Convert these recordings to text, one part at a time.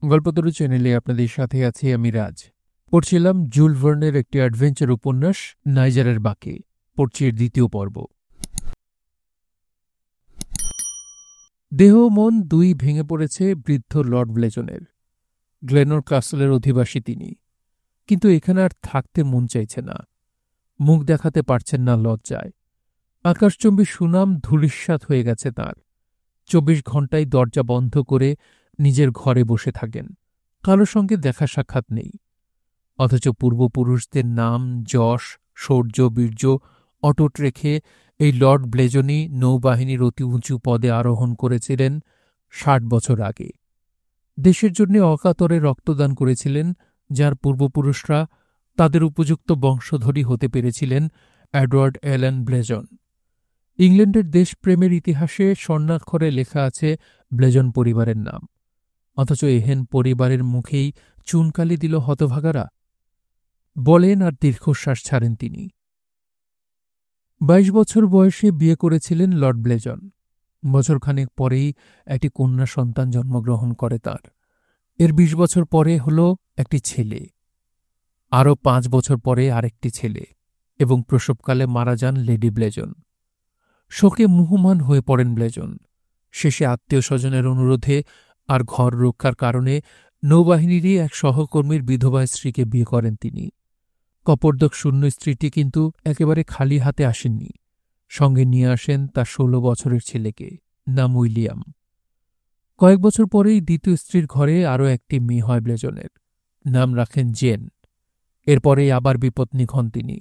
গল্পতরু চ্যানেলে আপনাদের সাথে আছি আমি রাজ। পড়ছিলাম জুল ভার্নের একটি অ্যাডভেঞ্চার উপন্যাস নাইজারের বাঁকে। পড়ছি এর দ্বিতীয় পর্ব। দেহ মন দুই ভেঙে পড়েছে বৃদ্ধ লর্ড ব্লেজনের। গ্লেনর কাসলের অধিবাসী তিনি, কিন্তু এখানে আর থাকতে মন চাইছে না। মুখ দেখাতে পারছেন না লজ্জায়। আকাশচুম্বী সুনাম ধূলিসাৎ হয়ে গেছে তাঁর। ২৪ ঘণ্টায় দরজা বন্ধ করে নিজের ঘরে বসে থাকেন। কারো সঙ্গে দেখা সাক্ষাৎ নেই। অথচ পূর্বপুরুষদের নাম, যশ, শৌর্য, বীর্য অটুট রেখে এই লর্ড ব্লেজনই নৌবাহিনীর অতি উঁচু পদে আরোহণ করেছিলেন ৬০ বছর আগে। দেশের জন্য অকাতরে রক্তদান করেছিলেন, যার পূর্বপুরুষরা তাদের উপযুক্ত বংশধরী হতে পেরেছিলেন এডওয়ার্ড অ্যালান ব্লেজন। ইংল্যান্ডের দেশপ্রেমের ইতিহাসে স্বর্ণাক্ষরে লেখা আছে ব্লেজন পরিবারের নাম। অথচ এহেন পরিবারের মুখেই চুনকালি দিল হতভাগারা। বলেন আর দীর্ঘশ্বাস ছাড়েন তিনি। ২২ বছর বয়সে বিয়ে করেছিলেন লর্ড ব্লেজন। বছরখানেক পরেই একটি কন্যা সন্তান জন্মগ্রহণ করে তার। এর ২০ বছর পরে হল একটি ছেলে। আরও ৫ বছর পরে আরেকটি ছেলে, এবং প্রসবকালে মারা যান লেডি ব্লেজন। শোকে মুহ্যমান হয়ে পড়েন ব্লেজন। শেষে আত্মীয় স্বজনের অনুরোধে আর ঘর রক্ষার কারণে নৌবাহিনীরই এক সহকর্মীর বিধবা স্ত্রীকে বিয়ে করেন তিনি। কপর্দক শূন্য স্ত্রীটি কিন্তু একেবারে খালি হাতে আসেননি। সঙ্গে নিয়ে আসেন তার ১৬ বছরের ছেলেকে, নাম উইলিয়াম। কয়েক বছর পরেই দ্বিতীয় স্ত্রীর ঘরে আরও একটি মেয়ে হয় ব্লেজনের। নাম রাখেন জেন। এরপরেই আবার বিপত্নিক হন তিনি।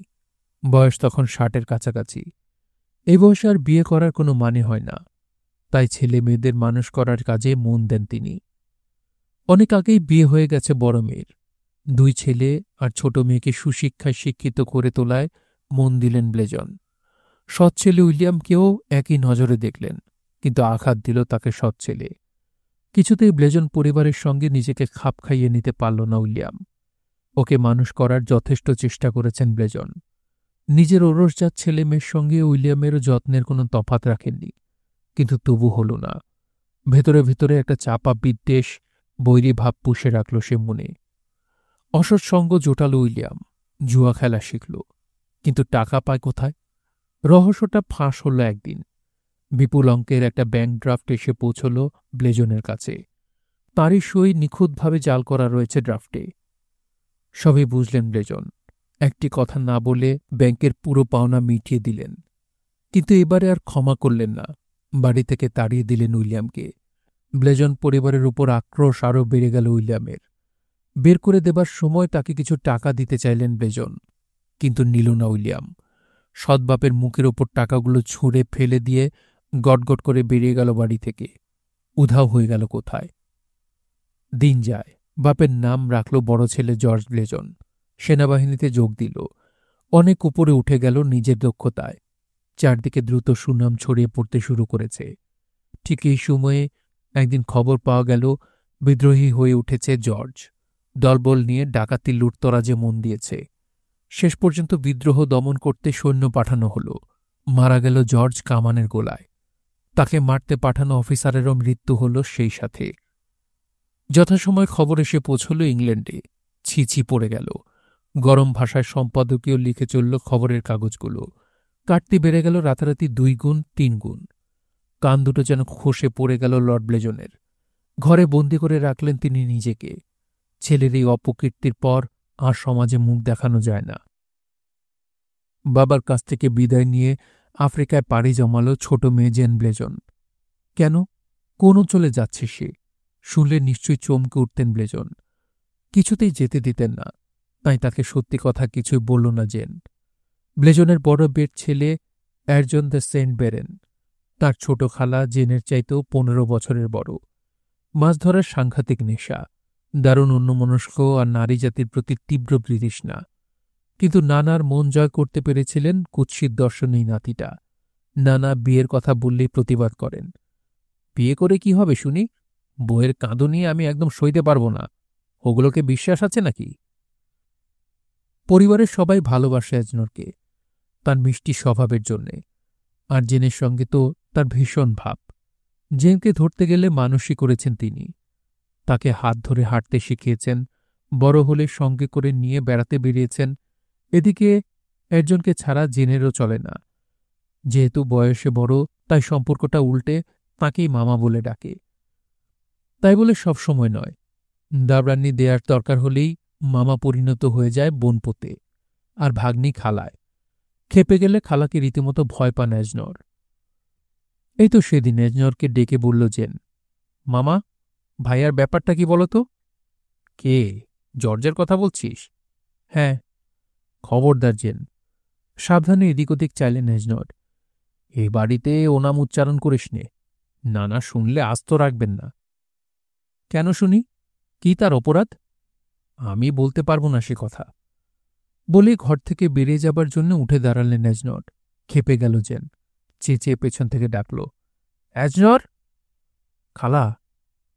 বয়স তখন ৬০-এর কাছাকাছি। এই বয়সে আর বিয়ে করার কোনো মানে হয় না। তাই ছেলে মেয়েদের মানুষ করার কাজে মন দেন তিনি। অনেক আগেই বিয়ে হয়ে গেছে বড় মেয়ের। ২ ছেলে আর ছোট মেয়েকে সুশিক্ষায় শিক্ষিত করে তোলায় মন দিলেন ব্লেজন। সৎ ছেলে উইলিয়ামকেও একই নজরে দেখলেন, কিন্তু আঘাত দিল তাকে সৎ ছেলে। কিছুতেই ব্লেজন পরিবারের সঙ্গে নিজেকে খাপ খাইয়ে নিতে পারল না উইলিয়াম। ওকে মানুষ করার যথেষ্ট চেষ্টা করেছেন ব্লেজন। নিজের ওরসজাত ছেলে মেয়ের সঙ্গে উইলিয়ামেরও যত্নের কোনো তফাৎ রাখেননি, কিন্তু তবু হল না। ভেতরে ভেতরে একটা চাপা বিদ্বেষ, বৈরী ভাব পুষে রাখল সে মনে। অসৎসঙ্গ জোটাল উইলিয়াম, জুয়া খেলা শিখল, কিন্তু টাকা পায় কোথায়? রহস্যটা ফাঁস হল একদিন। বিপুল অঙ্কের একটা ব্যাংক ড্রাফট এসে পৌঁছল ব্লেজনের কাছে। তাঁরই সই নিখুঁতভাবে জাল করা রয়েছে ড্রাফটে। সবই বুঝলেন ব্লেজন। একটি কথা না বলে ব্যাংকের পুরো পাওনা মিটিয়ে দিলেন। কিন্তু এবারে আর ক্ষমা করলেন না। বাড়ি থেকে তাড়িয়ে দিলেন উইলিয়ামকে। ব্লেজন পরিবারের উপর আক্রোশ আরও বেড়ে গেল উইলিয়ামের। বের করে দেবার সময় তাকে কিছু টাকা দিতে চাইলেন ব্লেজন, কিন্তু নিল না উইলিয়াম। সৎবাপের মুখের ওপর টাকাগুলো ছুঁড়ে ফেলে দিয়ে গটগট করে বেরিয়ে গেল বাড়ি থেকে। উধাও হয়ে গেল কোথায়। দিন যায়। বাপের নাম রাখল বড় ছেলে জর্জ ব্লেজন। সেনাবাহিনীতে যোগ দিল। অনেক উপরে উঠে গেল নিজের দক্ষতায়। চারদিকে দ্রুত সুনাম ছড়িয়ে পড়তে শুরু করেছে। ঠিক এই সময়ে একদিন খবর পাওয়া গেল বিদ্রোহী হয়ে উঠেছে জর্জ। দলবল নিয়ে ডাকাতি লুটতরাজে মন দিয়েছে। শেষ পর্যন্ত বিদ্রোহ দমন করতে সৈন্য পাঠানো হল। মারা গেল জর্জ কামানের গোলায়। তাকে মারতে পাঠানো অফিসারেরও মৃত্যু হল সেই সাথে। যথাসময় খবর এসে পৌঁছল ইংল্যান্ডে। ছিছি পড়ে গেল। গরম ভাষায় সম্পাদকীয় লিখে চলল খবরের কাগজগুলো। কাটতি বেড়ে গেল রাতারাতি ২ গুণ ৩ গুণ। কান দুটো যেন খসে পড়ে গেল লর্ড ব্লেজনের। ঘরে বন্দি করে রাখলেন তিনি নিজেকে। ছেলের এই অপকীর্তির পর আর সমাজে মুখ দেখানো যায় না। বাবার কাছ থেকে বিদায় নিয়ে আফ্রিকায় পাড়ি জমাল ছোট মেয়ে জেন ব্লেজন। কেন? কোন অঞ্চলে যাচ্ছে সে? শুনলে নিশ্চয়ই চমকে উঠতেন ব্লেজন। কিছুতেই যেতে দিতেন না। তাই তাকে সত্যি কথা কিছুই বলল না জেন। ব্লেজনের বড় বের ছেলে অ্যারজন দ্য সেন্ট বেরেন। তার ছোট খালা জেনের চাইতেও ১৫ বছরের বড়। মাছ ধরার সাংঘাতিক নেশা, দারুণ অন্যমনস্ক আর নারী জাতির প্রতি তীব্র বিতৃষ্ণা। কিন্তু নানার মন জয় করতে পেরেছিলেন কুৎসিত দর্শন এই নাতিটা। নানা বিয়ের কথা বললেই প্রতিবাদ করেন। বিয়ে করে কি হবে শুনি? বইয়ের কাঁদুনি আমি একদম সইতে পারব না। ওগুলোকে বিশ্বাস আছে নাকি? পরিবারের সবাই ভালোবাসে অ্যাজনরকে, তার মিষ্টি স্বভাবের জন্যে। আর জেনের সঙ্গে তো তার ভীষণ ভাব। জেনকে ধরতে গেলে মানুষই করেছেন তিনি। তাকে হাত ধরে হাঁটতে শিখিয়েছেন, বড় হলে সঙ্গে করে নিয়ে বেড়াতে বেরিয়েছেন। এদিকে একজনকে ছাড়া জেনেরও চলে না। যেহেতু বয়সে বড়, তাই সম্পর্কটা উল্টে তাঁকেই মামা বলে ডাকে। তাই বলে সব সময় নয়, দাবরান্নি দেয়ার দরকার হলেই মামা পরিণত হয়ে যায় বোনপোতে, আর ভাগ্নি খালায়। খেপে গেলে খালাকে রীতিমতো ভয় পান এজনর। এই তো সেদিন এজনরকে ডেকে বলল জেন, মামা, ভাইয়ার ব্যাপারটা কি বলতো? কে, জর্জের কথা বলছিস? হ্যাঁ। খবরদার জেন, সাবধানে এদিক ওদিক চাইলেন এজনর। এই বাড়িতে ও নাম উচ্চারণ করিস নে, নানা শুনলে আস্ত রাখবেন না। কেন শুনি, কি তার অপরাধ? আমি বলতে পারবো না সে কথা। বলে ঘর থেকে বেরিয়ে যাবার জন্য উঠে দাঁড়ালেন এজনর। খেপে গেল জেন, চেঁচিয়ে পেছন থেকে ডাকল, এজনর! খালা।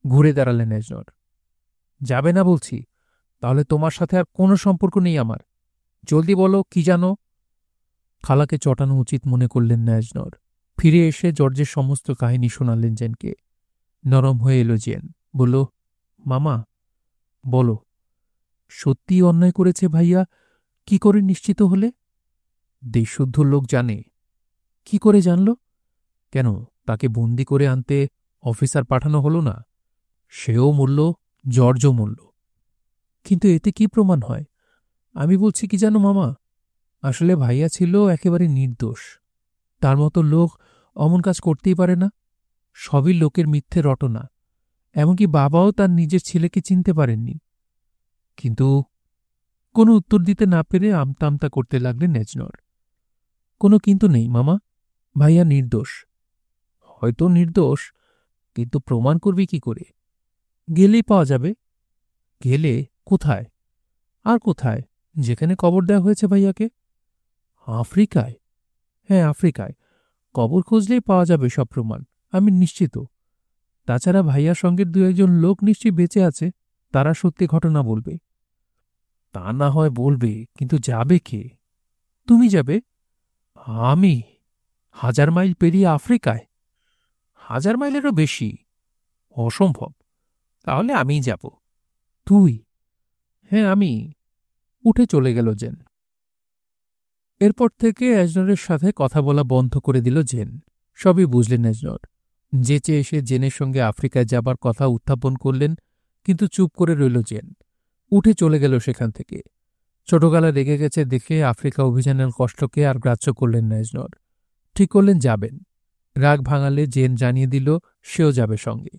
ঘুরে দাঁড়ালেন এজনর। যাবে না বলছি, তাহলে তোমার সাথে আর কোনো সম্পর্ক নেই আমার। জলদি বলো, কি জানো? খালাকে চটানো উচিত মনে করলেন না এজনর। ফিরে এসে জর্জের সমস্ত কাহিনী শোনালেন জেনকে। নরম হয়ে এলো জেন, বলল, মামা, বলো, সত্যি অন্যায় করেছে ভাইয়া? কি করে নিশ্চিত হলে? দেশশুদ্ধ লোক জানে। কি করে জানল? কেন, তাকে বন্দি করে আনতে অফিসার পাঠানো হলো না? সেও মরল, জর্জও মরল। কিন্তু এতে কি প্রমাণ হয়? আমি বলছি কি জানো মামা, আসলে ভাইয়া ছিল একেবারে নির্দোষ। তার মতো লোক অমন কাজ করতেই পারে না। সবই লোকের মিথ্যে রটনা। এমনকি বাবাও তার নিজের ছেলেকে চিনতে পারেননি। কিন্তু কোনো উত্তর দিতে না পেরে আমতা আমতা করতে লাগলেন এজনর। কোনো কিন্তু নেই মামা, ভাইয়া নির্দোষ। হয়তো নির্দোষ, কিন্তু প্রমাণ করবি কি করে? গেলেই পাওয়া যাবে। গেলে? কোথায়? আর কোথায়? যেখানে কবর দেওয়া হয়েছে ভাইয়াকে। আফ্রিকায়? হ্যাঁ, আফ্রিকায়। কবর খুঁজলেই পাওয়া যাবে সব প্রমাণ, আমি নিশ্চিত। তাছাড়া ভাইয়ার সঙ্গে দু একজন লোক নিশ্চয়ই বেঁচে আছে, তারা সত্যি ঘটনা বলবে। তা না হয় বলবে, কিন্তু যাবে কে? তুমি যাবে? আমি? 1000 মাইল পেরিয়ে আফ্রিকায়? 1000 মাইলেরও বেশি। অসম্ভব। তাহলে আমিই যাব। তুই? হ্যাঁ, আমি। উঠে চলে গেল জেন। এরপর থেকে এজনরের সাথে কথা বলা বন্ধ করে দিল জেন। সবই বুঝলেন এজনর। যেচে এসে জেনের সঙ্গে আফ্রিকায় যাবার কথা উত্থাপন করলেন, কিন্তু চুপ করে রইল জেন। উঠে চলে গেল সেখান থেকে। ছোটবেলা রেগে গেছে দেখে আফ্রিকা অভিযানের কষ্টকে আর গ্রাহ্য করলেন না এজনর। ঠিক করলেন যাবেন। রাগ ভাঙালে জেন জানিয়ে দিল সেও যাবে সঙ্গে।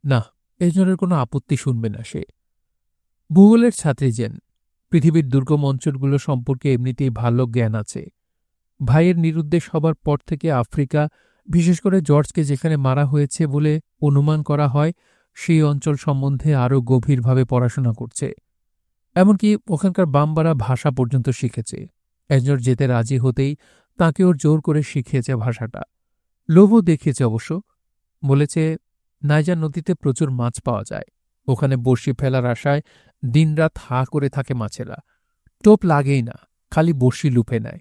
না, এজনরের কোনো আপত্তি শুনবে না সে। ভূগোলের ছাত্রী জেন। পৃথিবীর দুর্গম অঞ্চলগুলো সম্পর্কে এমনিতেই ভালো জ্ঞান আছে। ভাইয়ের নিরুদ্দেশ হবার পর থেকে আফ্রিকা, বিশেষ করে জর্জকে যেখানে মারা হয়েছে বলে অনুমান করা হয়, সেই অঞ্চল সম্বন্ধে আরও গভীরভাবে পড়াশোনা করছে। এমনকি ওখানকার বাম্বারা ভাষা পর্যন্ত শিখেছে। এজনর যেতে রাজি হতেই তাঁকে ওর জোর করে শিখিয়েছে ভাষাটা। লোভও দেখিয়েছে অবশ্য। বলেছে নাইজার নদীতে প্রচুর মাছ পাওয়া যায়। ওখানে বড়শি ফেলার আশায় দিনরাত হা করে থাকে মাছেরা। টোপ লাগেই না, খালি বড়শি লুফে নেয়।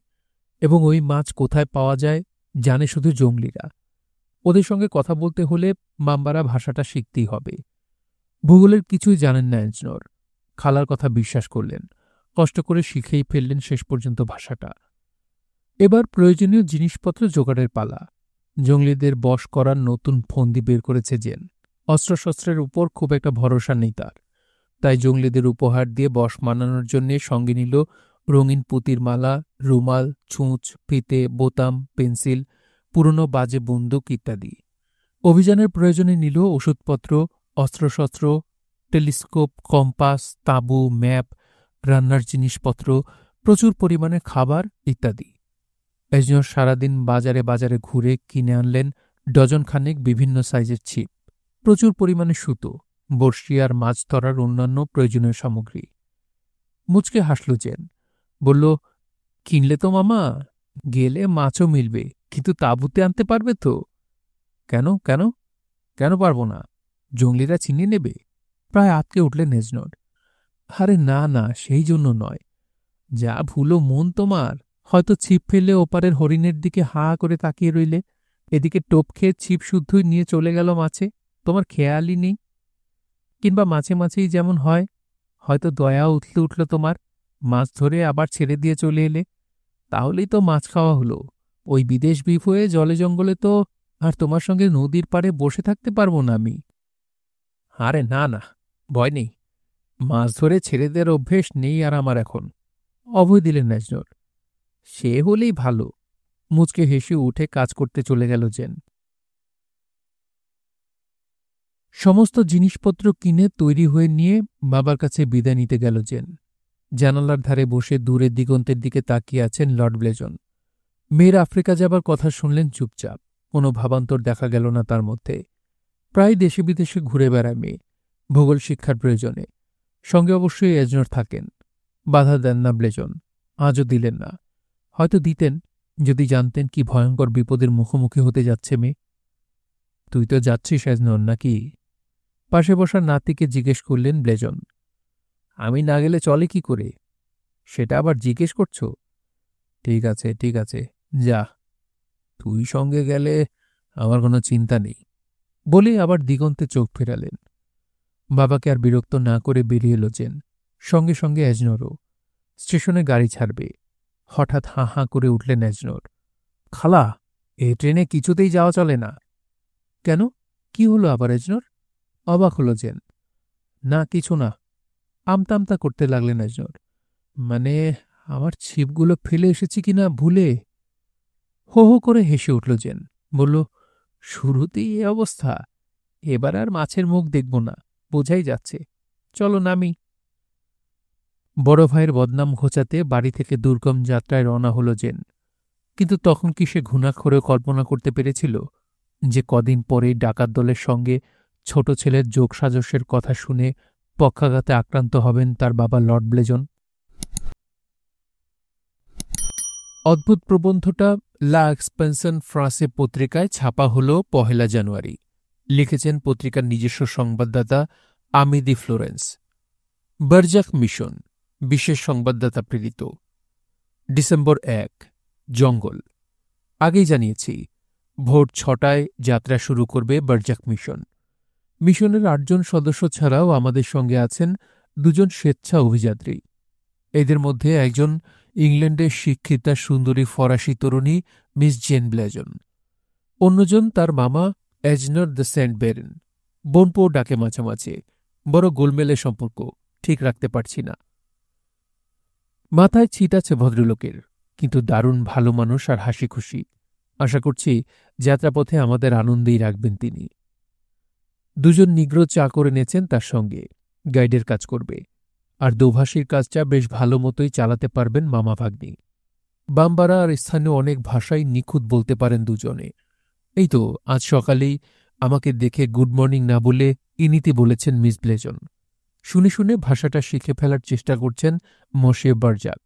এবং ওই মাছ কোথায় পাওয়া যায় জানে শুধু জঙ্গলিরা। ওদের সঙ্গে কথা বলতে হলে বাম্বারা ভাষাটা শিখতেই হবে। ভূগোলের কিছুই জানেন না এজনর। খালার কথা বিশ্বাস করলেন, কষ্ট করে শিখেই ফেললেন শেষ পর্যন্ত ভাষাটা। এবার প্রয়োজনীয় জিনিসপত্র জোগাড়ের পালা। জঙ্গলিদের বশ করার নতুন ফন্দি বের করেছে জেন। অস্ত্রশস্ত্রের উপর খুব একটা ভরসা নেই তার। তাই জঙ্গলিদের উপহার দিয়ে বশ মানানোর জন্যে সঙ্গে নিল রঙিন পুঁতির মালা, রুমাল, ছুঁচ, ফিতে, বোতাম, পেন্সিল, পুরনো বাজে বন্দুক ইত্যাদি। অভিযানের প্রয়োজনে নিল ওষুধপত্র, অস্ত্রশস্ত্র, টেলিস্কোপ, কম্পাস, তাঁবু, ম্যাপ, রান্নার জিনিসপত্র, প্রচুর পরিমাণে খাবার ইত্যাদি। এজনর সারাদিন বাজারে বাজারে ঘুরে কিনে আনলেন ডজনখানেক বিভিন্ন সাইজের ছিপ, প্রচুর পরিমাণে সুতো, বড়শি আর মাছ ধরার অন্যান্য প্রয়োজনীয় সামগ্রী। মুচকে হাসল জেন, বলল, কিনলে তো মামা, গেলে মাছও মিলবে, কিন্তু তাঁবুতে আনতে পারবে তো? কেন কেন কেন পারব না? জঙ্গলিরা ছিনিয়ে নেবে। প্রায় আটকে উঠলেন এজনর। আরে না না, সেই জন্য নয়। যা ভুলো মন তোমার। হয়তো ছিপ ফেললে ওপারের হরিণের দিকে হা করে তাকিয়ে রইলে, এদিকে টোপ খেয়ে ছিপ শুদ্ধই নিয়ে চলে গেল মাছে, তোমার খেয়ালই নেই। কিংবা মাঝে মাঝেই যেমন হয়, হয়তো দয়া উঠল তোমার, মাছ ধরে আবার ছেড়ে দিয়ে চলে এলে, তাহলেই তো মাছ খাওয়া হলো। ওই বিদেশ বিফ হয়ে জলে জঙ্গলে তো আর তোমার সঙ্গে নদীর পাড়ে বসে থাকতে পারবো না আমি। আরে না না, ভয় নেই, মাছ ধরে ছেড়ে দেওয়ার অভ্যেস নেই আর আমার এখন। অভয় দিলেন ন্যাজনর। সে হলেই ভালো। মুচকে হেসে উঠে কাজ করতে চলে গেল জেন। সমস্ত জিনিসপত্র কিনে তৈরি হয়ে নিয়ে বাবার কাছে বিদায় নিতে গেল জেন। জানালার ধারে বসে দূরের দিগন্তের দিকে তাকিয়ে আছেন লর্ড ব্লেজন। মেয়ের আফ্রিকা যাবার কথা শুনলেন চুপচাপ, কোনো ভাবান্তর দেখা গেল না তার মধ্যে। প্রায় দেশে বিদেশে ঘুরে বেড়ায় মেয়ে, ভূগোল শিক্ষার প্রয়োজনে। সঙ্গে অবশ্যই এজনর থাকেন। বাধা দেন না ব্লেজন, আজও দিলেন না। হয়তো দিতেন যদি জানতেন কি ভয়ঙ্কর বিপদের মুখোমুখি হতে যাচ্ছে মেয়ে। তুই তো যাচ্ছিস এজনর, নাকি? পাশে বসা নাতিকে জিজ্ঞেস করলেন ব্লেজন। আমি না গেলে চলে কি করে? সেটা আবার জিজ্ঞেস করছ? ঠিক আছে ঠিক আছে, যা, তুই সঙ্গে গেলে আমার কোনো চিন্তা নেই, বলে আবার দিগন্তে চোখ ফেরালেন। বাবাকে আর বিরক্ত না করে বেরিয়ে এলো জেন। সঙ্গে সঙ্গে এজনরও। স্টেশনে গাড়ি ছাড়বে। হঠাৎ হাঁ হাঁ করে উঠলেন এজনর। খালা, এ ট্রেনে কিছুতেই যাওয়া চলে না। কেন, কি হলো আবার এজনর? অবাক হল জেন। না কিছু না, আমতা আমতা করতে লাগলেন এজনর। মানে, আমার ছিপগুলো ফেলে এসেছি কিনা ভুলে। হো হো করে হেসে উঠল জেন। বলল, শুরুতেই এ অবস্থা, এবার আর মাছের মুখ দেখব না, বোঝাই যাচ্ছে। চলো নামি। বড় ভাইয়ের বদনাম ঘোচাতে বাড়ি থেকে দুর্গম যাত্রায় রওনা হল জেন। কিন্তু তখন কি সে ঘুণাক্ষরেও কল্পনা করতে পেরেছিল যে কদিন পরেই ডাকাত দলের সঙ্গে ছোট ছেলের যোগসাজশের কথা শুনে পক্ষাঘাতে আক্রান্ত হবেন তার বাবা লর্ড ব্লেজন? অদ্ভুত প্রবন্ধটা লা এক্সপেনশন ফ্রাঁসে পত্রিকায় ছাপা হল ১ জানুয়ারি। লিখেছেন পত্রিকার নিজস্ব সংবাদদাতা আমি দি ফ্লোরেন্স। বারজাক মিশন, বিশেষ সংবাদদাতা প্রেরিত। ডিসেম্বর ১, জঙ্গল। আগেই জানিয়েছি, ভোর ৬টায় যাত্রা শুরু করবে বারজাক মিশন। মিশনের ৮ জন সদস্য ছাড়াও আমাদের সঙ্গে আছেন ২ জন স্বেচ্ছা অভিযাত্রী। এদের মধ্যে একজন ইংল্যান্ডের শিক্ষিতা সুন্দরী ফরাসি তরুণী মিস জেন ব্লেজন। অন্যজন তার মামা এজনর দ্য সেন্ট বেরেন। বোনপো ডাকে মাঝে মাঝে, বড় গোলমেলে সম্পর্ক, ঠিক রাখতে পারছি না। মাথায় ছিট আছে ভদ্রলোকের, কিন্তু দারুণ ভালো মানুষ আর হাসি খুশি। আশা করছি যাত্রাপথে আমাদের আনন্দেই রাখবেন তিনি। ২ জন নিগ্রো চাকর এনেছেন তার সঙ্গে, গাইডের কাজ করবে। আর দোভাষীর কাজটা বেশ ভালো মতোই চালাতে পারবেন মামা ভাগ্নি। বাম্বারা আর স্থানীয় অনেক ভাষাই নিখুঁত বলতে পারেন দুজনে। এই তো আজ সকালেই আমাকে দেখে গুড মর্নিং না বলে ইনিতি বলেছেন মিস ব্লেজন। শুনে শুনে ভাষাটা শিখে ফেলার চেষ্টা করছেন মশিয়ে বারজাক,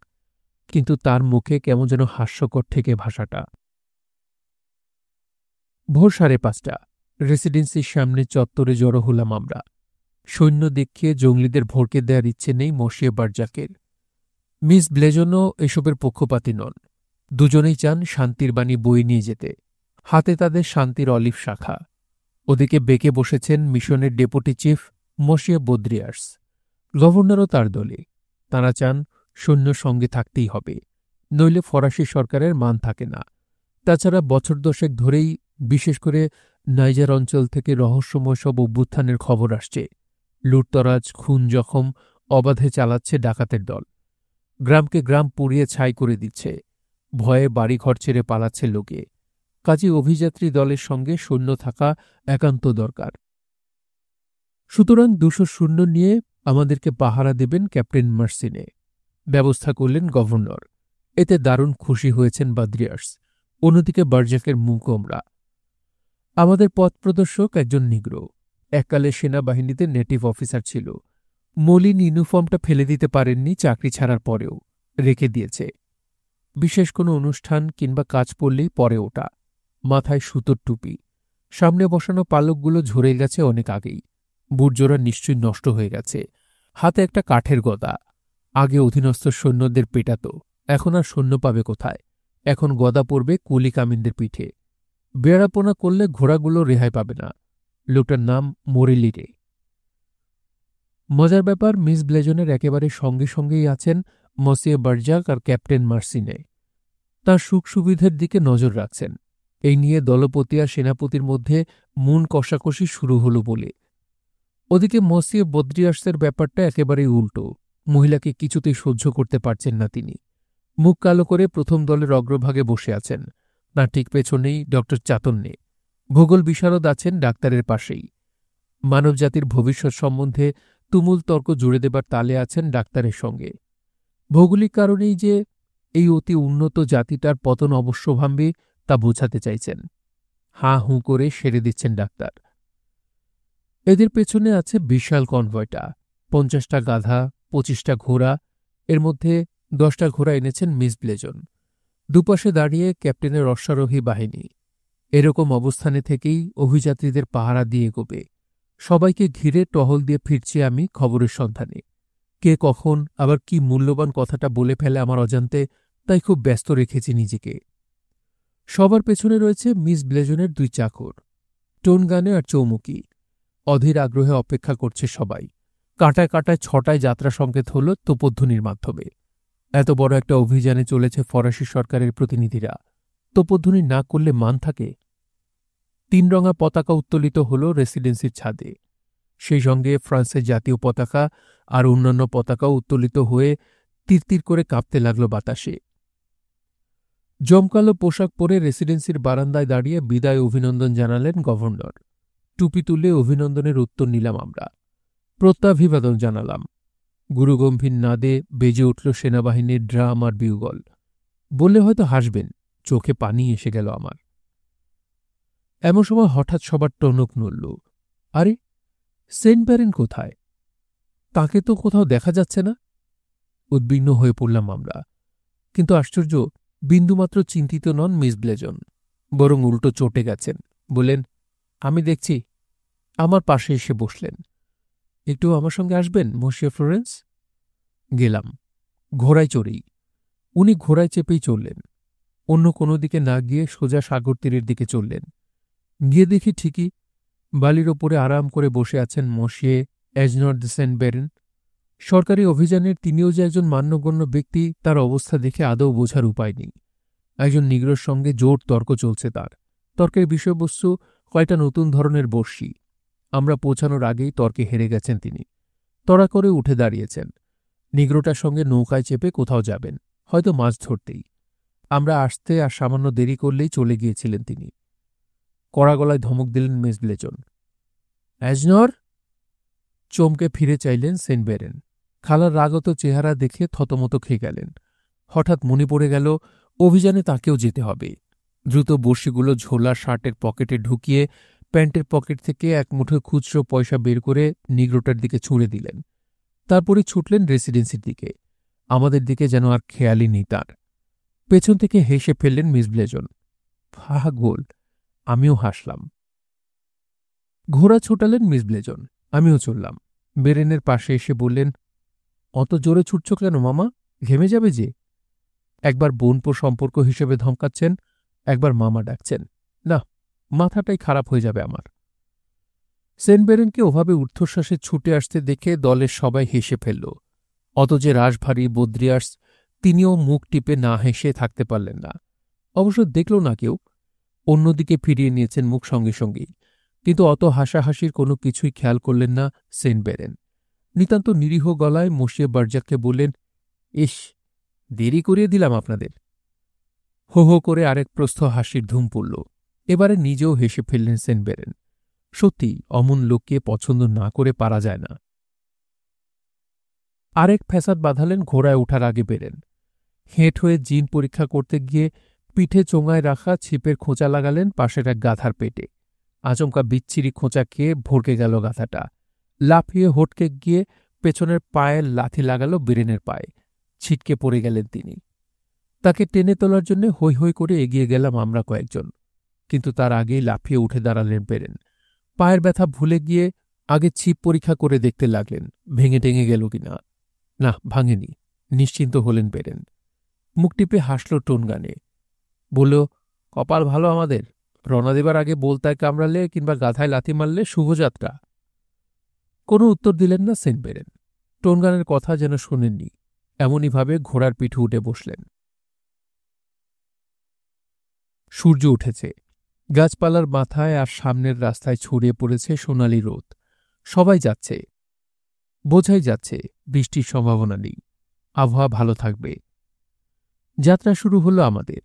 কিন্তু তার মুখে কেমন যেন হাস্যকর ঠেকে ভাষাটা। ভোর ৫:৩০, রেসিডেন্সির সামনে চত্বরে জড়ো হলাম আমরা। সৈন্য দেখিয়ে জঙ্গলিদের ভড়কে দেওয়ার ইচ্ছে নেই মশিয়ে বারজাকের। মিস ব্লেজনও এসবের পক্ষপাতী নন। দুজনেই চান শান্তির বাণী বয়ে নিয়ে যেতে। হাতে তাদের শান্তির অলিভ শাখা। ওদিকে বেঁকে বসেছেন মিশনের ডেপুটি চিফ মশিয়ে বদ্রিয়ার্স। গভর্নরও তার দলে। তাঁরা চান সৈন্য সঙ্গে থাকতেই হবে, নইলে ফরাসি সরকারের মান থাকে না। তাছাড়া বছর ১০ ধরেই বিশেষ করে নাইজার অঞ্চল থেকে রহস্যময় সব অভ্যুত্থানের খবর আসছে। লুটতরাজ, খুন জখম অবাধে চালাচ্ছে ডাকাতের দল। গ্রামকে গ্রাম পুড়িয়ে ছাই করে দিচ্ছে। ভয়ে বাড়িঘর ছেড়ে পালাচ্ছে লোকে। কাজে অভিযাত্রী দলের সঙ্গে সৈন্য থাকা একান্ত দরকার। সুতরাং ২০০ সৈন্য নিয়ে আমাদেরকে পাহারা দেবেন ক্যাপ্টেন মার্সিনে। ব্যবস্থা করলেন গভর্নর। এতে দারুণ খুশি হয়েছেন বাদ্রিয়ার্স। অন্যদিকে বারজাকের মুখ গোমরা। আমাদের পথ প্রদর্শক একজন নিগ্রো, এককালে সেনাবাহিনীতে নেটিভ অফিসার ছিল। মলিন ইউনিফর্মটা ফেলে দিতে পারেননি চাকরি ছাড়ার পরেও, রেখে দিয়েছে। বিশেষ কোনো অনুষ্ঠান কিংবা কাজ পড়লেই পরে ওটা। মাথায় সুতোর টুপি। সামনে বসানো পালকগুলো ঝরে গেছে অনেক আগেই। বুটজোড়া নিশ্চয়ই নষ্ট হয়ে গেছে। হাতে একটা কাঠের গদা। আগে অধীনস্থ সৈন্যদের পেটাত, এখন আর সৈন্য পাবে কোথায়? এখন গদা পড়বে কুলি কামিনদের পিঠে। বেড়াপোনা করলে ঘোড়াগুলো রেহাই পাবে না। লোকটার নাম মোরেলি রে। মজার ব্যাপার, মিস ব্লেজনের একেবারে সঙ্গে সঙ্গেই আছেন মসিয়ে বার্জাক আর ক্যাপ্টেন মার্সিনে। তাঁর সুখ সুবিধের দিকে নজর রাখছেন। এই নিয়ে দলপতি আর সেনাপতির মধ্যে মন কষাকষি শুরু হল বলে। ওদিকে মসিয়ে বদ্রিয়ার্সের ব্যাপারটা একেবারেই উল্টো। মহিলাকে কিছুতেই সহ্য করতে পারছেন না তিনি। মুখ কালো করে প্রথম দলের অগ্রভাগে বসে আছেন। তাঁর ঠিক পেছনেই ড চাতন্যে। ভূগোল বিশারদ আছেন ডাক্তারের পাশেই। মানবজাতির ভবিষ্যৎ সম্বন্ধে তুমুল তর্ক জুড়ে দেবার তালে আছেন ডাক্তারের সঙ্গে। ভৌগোলিক কারণেই যে এই অতি উন্নত জাতিটার পতন অবশ্যভাম্বী তা বোঝাতে চাইছেন। হাঁ হুঁ করে সেরে দিচ্ছেন ডাক্তার। এদের পেছনে আছে বিশাল কনভয়টা, 50টা গাধা, 25টা ঘোড়া, এর মধ্যে 10টা ঘোড়া এনেছেন মিস ব্লেজন। দুপাশে দাঁড়িয়ে ক্যাপ্টেনের অশ্বারোহী বাহিনী। এরকম অবস্থানে থেকেই অভিযাত্রীদের পাহারা দিয়ে এগোবে। সবাইকে ঘিরে টহল দিয়ে ফিরছি আমি খবরের সন্ধানে। কে কখন আবার কি মূল্যবান কথাটা বলে ফেলে আমার অজান্তে, তাই খুব ব্যস্ত রেখেছি নিজেকে। সবার পেছনে রয়েছে মিস ব্লেজনের 2 চাকর, টোনগানে আর চৌমুকি। অধীর আগ্রহে অপেক্ষা করছে সবাই। কাঁটায় কাঁটায় 6টায় যাত্রা সংকেত হল তোপধ্বনির মাধ্যমে। এত বড় একটা অভিযানে চলেছে ফরাসি সরকারের প্রতিনিধিরা। তোপধ্বনি না করলে মান থাকে? 3 রঙা পতাকা উত্তোলিত হল রেসিডেন্সির ছাদে। সেই সঙ্গে ফ্রান্সের জাতীয় পতাকা আর অন্যান্য পতাকাও উত্তোলিত হয়ে তিরতির করে কাঁপতে লাগল বাতাসে। জমকালো পোশাক পরে রেসিডেন্সির বারান্দায় দাঁড়িয়ে বিদায় অভিনন্দন জানালেন গভর্নর। টুপি তুলে অভিনন্দনের উত্তর নিলাম আমরা। প্রত্যাভিবাদন জানালাম। গুরুগম্ভীর নাদে বেজে উঠল সেনাবাহিনীর ড্রাম আর বিউগল। বললে হয়তো হাসবেন, চোখে পানি এসে গেল আমার। এমন সময় হঠাৎ সবার টনক নড়ল। আরে, সেন্ট ব্যারেন কোথায়? তাকে তো কোথাও দেখা যাচ্ছে না। উদ্বিগ্ন হয়ে পড়লাম আমরা। কিন্তু আশ্চর্য, বিন্দুমাত্র চিন্তিত নন মিস ব্লেজন, বরং উল্টো চটে গেছেন। বললেন, আমি দেখছি। আমার পাশে এসে বসলেন। একটু আমার সঙ্গে আসবেন মসিয়ে ফ্লোরেন্স? গেলাম, ঘোড়ায় চড়েই। উনি ঘোড়ায় চেপেই চললেন। অন্য কোনো দিকে না গিয়ে সোজা সাগর তীরের দিকে চললেন। গিয়ে দেখি ঠিকই বালির ওপরে আরাম করে বসে আছেন মসিয়ে এজনর de সেন্ট ব্যারেন। সরকারি অভিযানের তিনিও যে একজন মান্যগণ্য ব্যক্তি, তার অবস্থা দেখে আদৌ বোঝার উপায় নেই। একজন নিগ্রোর সঙ্গে জোর তর্ক চলছে তার। তর্কের বিষয়বস্তু কয়টা নতুন ধরনের বর্ষি। আমরা পৌঁছানোর আগেই তর্কে হেরে গেছেন তিনি। তড়া করে উঠে দাঁড়িয়েছেন। নিগ্রোটার সঙ্গে নৌকায় চেপে কোথাও যাবেন, হয়তো মাছ ধরতেই। আমরা আসতে আর সামান্য দেরি করলেই চলে গিয়েছিলেন তিনি। কড়া গলায় ধমক দিলেন মিস ব্লেজন। এজনর! চমকে ফিরে চাইলেন সেন্ট ব্যারেন। খালার রাগত চেহারা দেখে থতমত খেয়ে গেলেন। হঠাৎ মনে পড়ে গেল অভিযানে তাকেও যেতে হবে। দ্রুত বড়শিগুলো ঝোলা শার্টের পকেটে ঢুকিয়ে প্যান্টের পকেট থেকে এক মুঠো খুচরো পয়সা বের করে নিগ্রোটার দিকে ছুঁড়ে দিলেন। তারপরে ছুটলেন রেসিডেন্সির দিকে। আমাদের দিকে যেন আর খেয়ালই নেই তার। পেছন থেকে হেসে ফেললেন মিস ব্লেজন। পাগল! আমিও হাসলাম। ঘোড়া ছোটালেন মিস ব্লেজন। আমিও চললাম। বেরেনের পাশে এসে বললেন, অত জোরে ছুটছ কেন মামা? ঘেমে যাবে যে। একবার বোনপো সম্পর্ক হিসেবে ধমকাচ্ছেন, একবার মামা ডাকছেন। না, মাথাটাই খারাপ হয়ে যাবে আমার। সেন্ট ব্যারেনকে ওভাবে ঊর্ধ্বশ্বাসে ছুটে আসতে দেখে দলের সবাই হেসে ফেলল। অত যে রাশভারী বদ্রিয়ার্স, তিনিও মুখ টিপে না হেসে থাকতে পারলেন না। অবশ্য দেখল না কেউ। অন্যদিকে ফিরিয়ে নিয়েছেন মুখ সঙ্গে সঙ্গেই। কিন্তু অত হাসাহাসির কোনো কিছুই খেয়াল করলেন না সেন্ট ব্যারেন। নিতান্ত নিরীহ গলায় মসিয়ে বার্জাককে বললেন, ইস, দেরি করিয়ে দিলাম আপনাদের। হো হো করে আরেক প্রস্থ হাসির ধুম পড়ল। এবারে নিজেও হেসে ফেললেন সেন্ট ব্যারেন। সত্যি অমন লোককে পছন্দ না করে পারা যায় না। আরেক ফ্যাসাদ বাঁধালেন ঘোড়ায় ওঠার আগে বেরেন। হেঁট হয়ে জিন পরীক্ষা করতে গিয়ে পিঠে চোঙায় রাখা ছিপের খোঁচা লাগালেন পাশের এক গাধার পেটে। আচমকা বিচ্ছিরি খোঁচা খেয়ে ভরকে গেল গাধাটা। লাফিয়ে হটকে গিয়ে পেছনের পায়ের লাথি লাগাল বেরেনের পায়ে। ছিটকে পড়ে গেলেন তিনি। তাকে টেনে তোলার জন্য হৈ হৈ করে এগিয়ে গেলাম আমরা কয়েকজন। কিন্তু তার আগেই লাফিয়ে উঠে দাঁড়ালেন বেরেন। পায়ের ব্যথা ভুলে গিয়ে আগে ছিপ পরীক্ষা করে দেখতে লাগলেন ভেঙে টেঙে গেল কিনা। না, ভাঙেনি। নিশ্চিন্ত হলেন বেরেন। মুখ টিপে হাসল টোনগানে। বলল, কপাল ভালো আমাদের, রওনা দেবার আগে বলতায় কামড়ালে কিংবা গাধায় লাথি মারলে শুভযাত্রা। কোনো উত্তর দিলেন না সেন্ট বেরেন। টোনগানের কথা যেন শোনেননি, এমনইভাবে ঘোড়ার পিঠে উঠে বসলেন। সূর্য উঠেছে। গাছপালার মাথায় আর সামনের রাস্তায় ছড়িয়ে পড়েছে সোনালি রোদ। সবাই যাচ্ছে, বোঝাই যাচ্ছে বৃষ্টির সম্ভাবনা নেই, আবহাওয়া ভালো থাকবে। যাত্রা শুরু হলো আমাদের।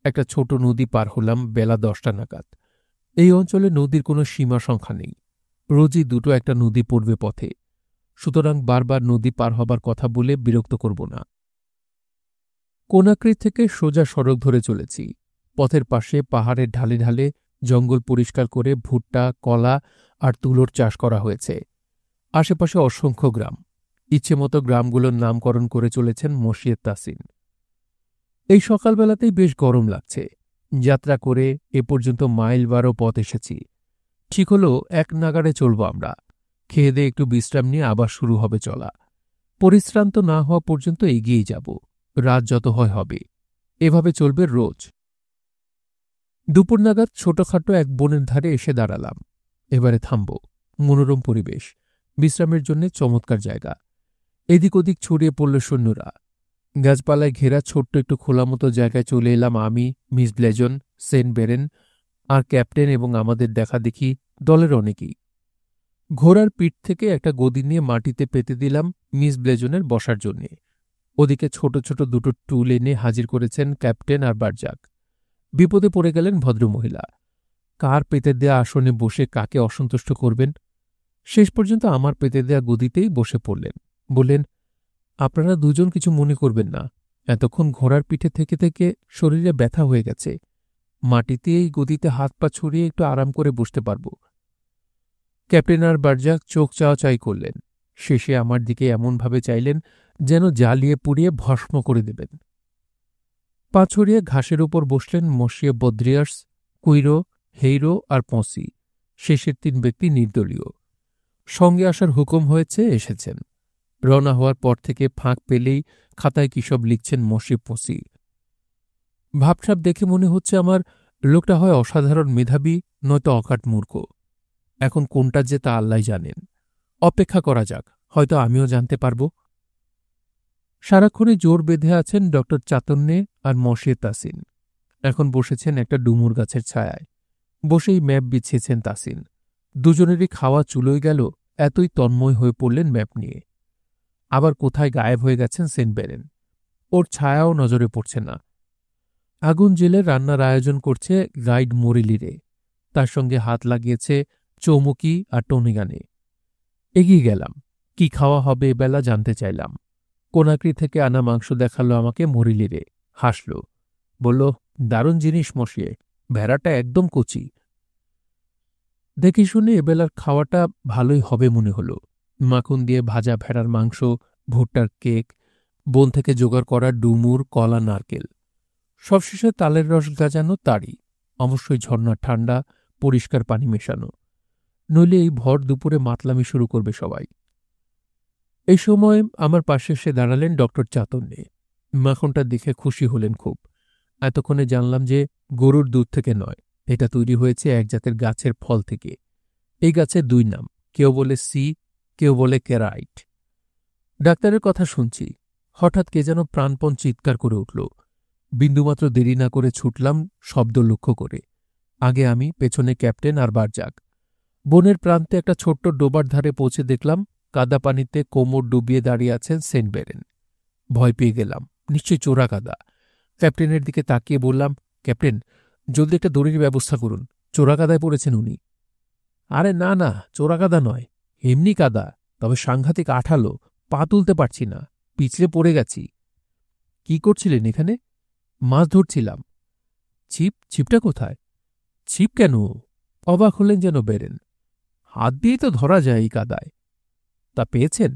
একটা ছোট নদী পার হলাম বেলা 10টা নাগাদ। এই অঞ্চলে নদীর কোনো সীমা সংখ্যা নেই, রোজই দুটো একটা নদী পড়বে পথে, সুতরাং বারবার নদী পার হবার কথা বলে বিরক্ত করব না। কোনাক্রি থেকে সোজা সড়ক ধরে চলেছি। পথের পাশে পাহাড়ের ঢালে ঢালে জঙ্গল পরিষ্কার করে ভুট্টা, কলা আর তুলোর চাষ করা হয়েছে। আশেপাশে অসংখ্য গ্রাম। ইচ্ছেমতো গ্রামগুলোর নামকরণ করে চলেছেন মসিয়ে তাসিন। এই সকালবেলাতেই বেশ গরম লাগছে। যাত্রা করে এ পর্যন্ত মাইল 12 পথ এসেছি। ঠিক হলো এক নাগাড়ে চলব আমরা। খেয়ে দিয়ে একটু বিশ্রাম নিয়ে আবার শুরু হবে চলা। পরিশ্রান্ত না হওয়া পর্যন্ত এগিয়েই যাব, রাত যত হয় হবে। এভাবে চলবে রোজ। দুপুর নাগাদ ছোটখাটো এক বনের ধারে এসে দাঁড়ালাম। এবারে থামব। মনোরম পরিবেশ, বিশ্রামের জন্য চমৎকার জায়গা। এদিক ওদিক ছড়িয়ে পড়ল সৈন্যরা। গাছপালায় ঘেরা ছোট্ট একটু খোলা মতো জায়গায় চলে এলাম আমি, মিস ব্লেজন, সেন্ট বেরেন আর ক্যাপ্টেন এবং আমাদের দেখা দেখি দলের অনেকেই। ঘোড়ার পিঠ থেকে একটা গদি নিয়ে মাটিতে পেতে দিলাম মিস ব্লেজনের বসার জন্যে। ওদিকে ছোট ছোট দুটো টুল এনে হাজির করেছেন ক্যাপ্টেন আর বারজাক। বিপদে পড়ে গেলেন ভদ্রমহিলা। কার পেতে দেয়া আসনে বসে কাকে অসন্তুষ্ট করবেন? শেষ পর্যন্ত আমার পেতে দেয়া গদিতেই বসে পড়লেন। বললেন, আপনারা দুজন কিছু মনে করবেন না, এতক্ষণ ঘোড়ার পিঠে থেকে থেকে শরীরে ব্যথা হয়ে গেছে। মাটিতে এই গদিতে হাত পা ছড়িয়ে একটু আরাম করে বসতে পারব। ক্যাপ্টেন আর বারজাক চোখ চাওয়াচাই করলেন। শেষে আমার দিকে এমনভাবে চাইলেন যেন জ্বালিয়ে পুড়িয়ে ভস্ম করে দেবেন। পা ছড়িয়ে ঘাসের উপর বসলেন মসিয়ে বদ্রিয়ার্স, কুইরো, হেইরো আর পঁসি। শেষের 3 ব্যক্তি নির্দলীয়। সঙ্গে আসার হুকুম হয়েছে, এসেছেন। রওনা হওয়ার পর থেকে ফাঁক পেলেই খাতায় কিসব লিখছেন মসি পঁসি। ভাবসাব দেখে মনে হচ্ছে আমার লোকটা হয় অসাধারণ মেধাবী, নয়তো অকাট মূর্খ। এখন কোনটা যে তা আল্লাহ জানেন। অপেক্ষা করা যাক, হয়তো আমিও জানতে পারব। সারাক্ষণে জোর বেঁধে আছেন ড চাতন্যে আর মসিয়ে তাসিন। এখন বসেছেন একটা ডুমুর গাছের ছায়ায়। বসেই ম্যাপ বিছিয়েছেন তাসিন। দুজনেরই খাওয়া চুলোয় গেল, এতই তন্ময় হয়ে পড়লেন ম্যাপ নিয়ে। আবার কোথায় গায়েব হয়ে গেছেন সেন্ট বেরেন। ওর ছায়াও নজরে পড়ছে না। আগুন জেলে রান্নার আয়োজন করছে গাইড মরিলিরে। তার সঙ্গে হাত লাগিয়েছে চৌমুকি আর টনিগানে। এগিয়ে গেলাম। কি খাওয়া হবে এবেলা জানতে চাইলাম। কোনাক্রি থেকে আনা মাংস দেখালো আমাকে মরিলিরে। হাসল, বলল, দারুণ জিনিস মশিয়ে, ভেড়াটা একদম কচি। দেখে শুনে এবেলার খাওয়াটা ভালোই হবে মনে হল। মাখন দিয়ে ভাজা ভেড়ার মাংস, ভুট্টার কেক, বন থেকে জোগাড় করা ডুমুর, কলা, নারকেল। সবশেষে তালের রস গাজানো তাড়ি, অবশ্যই ঝর্ণার ঠান্ডা পরিষ্কার পানি মেশানো, নইলে এই ভর দুপুরে মাতলামি শুরু করবে সবাই। এই সময় আমার পাশে এসে দাঁড়ালেন ড চাতন্যে। মাখনটা দেখে খুশি হলেন খুব। এতক্ষণে জানলাম যে গরুর দুধ থেকে নয়, এটা তৈরি হয়েছে এক জাতের গাছের ফল থেকে। এই গাছের 2 নাম, কেউ বলে সি, কেউ বলে কেরাইট। ডাক্তারের কথা শুনছি। হঠাৎ কে যেন প্রাণপণ চিৎকার করে উঠল। বিন্দুমাত্র দেরি না করে ছুটলাম শব্দ লক্ষ্য করে। আগে আমি, পেছনে ক্যাপ্টেন আর বারজাক। বনের প্রান্তে একটা ছোট্ট ডোবার ধারে পৌঁছে দেখলাম কাদা পানিতে কোমর ডুবিয়ে দাঁড়িয়ে আছেন সেন্ট বেরেন। ভয় পেয়ে গেলাম, নিশ্চয়ই চোরা কাদা। ক্যাপ্টেনের দিকে তাকিয়ে বললাম, ক্যাপ্টেন, জলদি একটা দড়ির ব্যবস্থা করুন, চোরা কাদায় পড়েছেন উনি। আরে না না, চোরা কাদা নয়, এমনি কাদা, তবে সাংঘাতিক আঠালো, পা তুলতে পারছি না, পিছলে পড়ে গেছি। কি করছিলেন এখানে? মাছ ধরছিলাম। ছিপটা কোথায়? ছিপ কেন? অবাক হলেন যেন বেরেন। হাত দিয়েই তো ধরা যায় এই কাদায়। তা পেয়েছেন?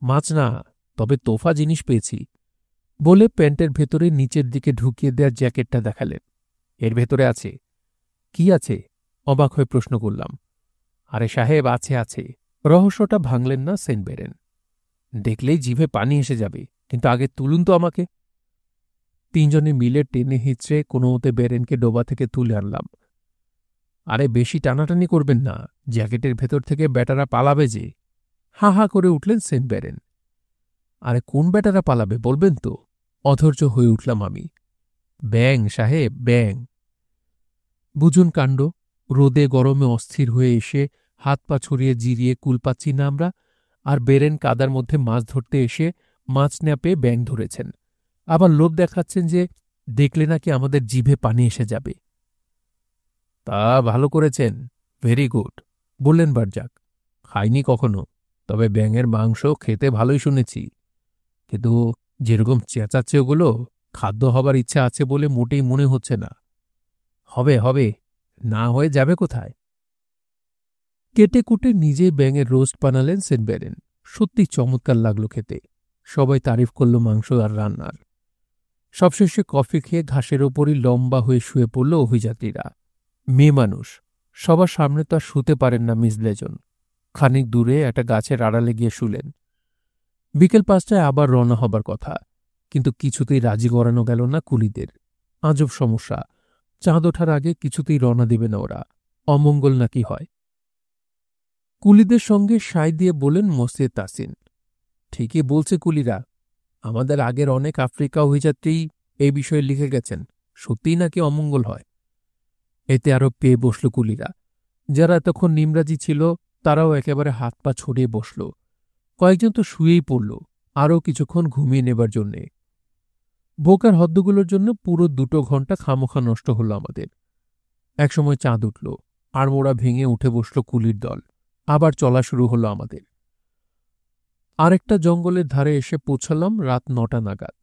মাছ না, তবে তোফা জিনিস পেয়েছি, বলে প্যান্টের ভেতরে নিচের দিকে ঢুকিয়ে দেওয়ার জ্যাকেটটা দেখালেন। এর ভেতরে আছে? কি আছে? অবাক হয়ে প্রশ্ন করলাম। আরে সাহেব, আছে আছে। রহস্যটা ভাঙলেন না সেন্ট বেরেন। দেখলেই জিভে পানি এসে যাবে, কিন্তু আগে তুলুন তো আমাকে। 3 জনে মিলে টেনে হিঁচড়ে কোনোমতে বেরেনকে ডোবা থেকে তুলে আনলাম। আরে বেশি টানাটানি করবেন না, জ্যাকেটের ভেতর থেকে বেটারা পালাবে যে। হা হা করে উঠলেন সেন্ট ব্যারেন। আরে কোন বেটারা পালাবে বলবেন তো? অধৈর্য হয়ে উঠলাম আমি। ব্যাং সাহেব, ব্যাং। বুঝুন কাণ্ড, রোদে গরমে অস্থির হয়ে এসে হাত পা ছড়িয়ে জিরিয়ে কুল পাচ্ছি না আমরা, আর বেরেন কাদার মধ্যে মাছ ধরতে এসে মাছ না পেয়ে ব্যাং ধরেছেন, আবার লোভ দেখাচ্ছেন যে দেখলে নাকি আমাদের জিভে পানি এসে যাবে। তা ভালো করেছেন, ভেরি গুড, বললেন বারজাক। খাইনি কখনো, তবে ব্যাঙের মাংস খেতে ভালোই শুনেছি। কিন্তু যেরকম চেঁচাচ্ছে ওগুলো, খাদ্য হবার ইচ্ছা আছে বলে মোটেই মনে হচ্ছে না। হবে হবে, না হয়ে যাবে কোথায়? কেটে কুটে নিজে ব্যাঙের রোস্ট বানালেন সেন্ট ব্যারেন। সত্যি চমৎকার লাগলো খেতে। সবাই তারিফ করল মাংস আর রান্নার। সবশেষে কফি খেয়ে ঘাসের ওপরই লম্বা হয়ে শুয়ে পড়ল অভিযাত্রীরা। মেয়ে মানুষ, সবার সামনে তো আর শুতে পারেন না মিস ব্লেজন। খানিক দূরে একটা গাছের আড়ালে গিয়ে শুলেন। বিকেল ৫টায় আবার রওনা হবার কথা, কিন্তু কিছুতেই রাজি করানো গেল না কুলিদের। আজব সমস্যা, চাঁদ ওঠার আগে কিছুতেই রওনা দেবে না ওরা, অমঙ্গল নাকি হয়। কুলিদের সঙ্গে সাই দিয়ে বলেন মসজিদ তাসিন, ঠিকই বলছে কুলিরা, আমাদের আগের অনেক আফ্রিকা অভিযাত্রী এই বিষয়ে লিখে গেছেন, সত্যিই নাকি অমঙ্গল হয়। এতে আরো পেয়ে বসল কুলিরা। যারা এতক্ষণ নিমরাজি ছিল তারাও একেবারে হাত পা ছড়িয়ে বসল। কয়েকজন তো শুয়েই পড়ল, আরও কিছুক্ষণ ঘুমিয়ে নেবার জন্যে। বোকার হদ্দগুলোর জন্য পুরো ২ ঘণ্টা খামোখা নষ্ট হল আমাদের। একসময় চাঁদ উঠল, আর মোড়া ভেঙে উঠে বসল কুলির দল। আবার চলা শুরু হলো আমাদের। আরেকটা জঙ্গলের ধারে এসে পৌঁছালাম রাত ৯টা নাগাদ।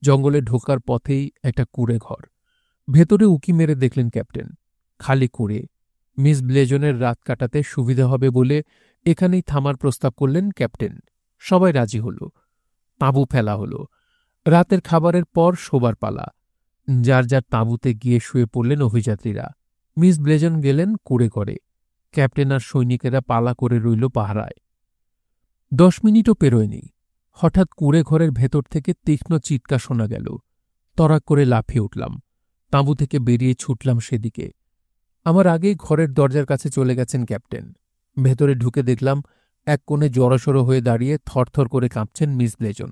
জঙ্গলে ঢোকার পথেই একটা কুঁড়ে ঘর। ভেতরে উকি মেরে দেখলেন ক্যাপ্টেন। খালি কুঁড়ে। মিস ব্লেজনের রাত কাটাতে সুবিধা হবে বলে এখানেই থামার প্রস্তাব করলেন ক্যাপ্টেন। সবাই রাজি হল। তাঁবু ফেলা হল। রাতের খাবারের পর শোবার পালা। যার যার তাঁবুতে গিয়ে শুয়ে পড়লেন অভিযাত্রীরা। মিস ব্লেজন গেলেন কুঁড়ে ঘরে। ক্যাপ্টেন আর সৈনিকেরা পালা করে রইল পাহারায়। ১০ মিনিটও পেরোয়নি, হঠাৎ কুঁড়ে ঘরের ভেতর থেকে তীক্ষ্ণ চিৎকার শোনা গেল। তড়াক করে লাফিয়ে উঠলাম, তাঁবু থেকে বেরিয়ে ছুটলাম সেদিকে। আমার আগেই ঘরের দরজার কাছে চলে গেছেন ক্যাপ্টেন। ভেতরে ঢুকে দেখলাম এক কোণে জড়সড় হয়ে দাঁড়িয়ে থরথর করে কাঁপছেন মিস ব্লেজন।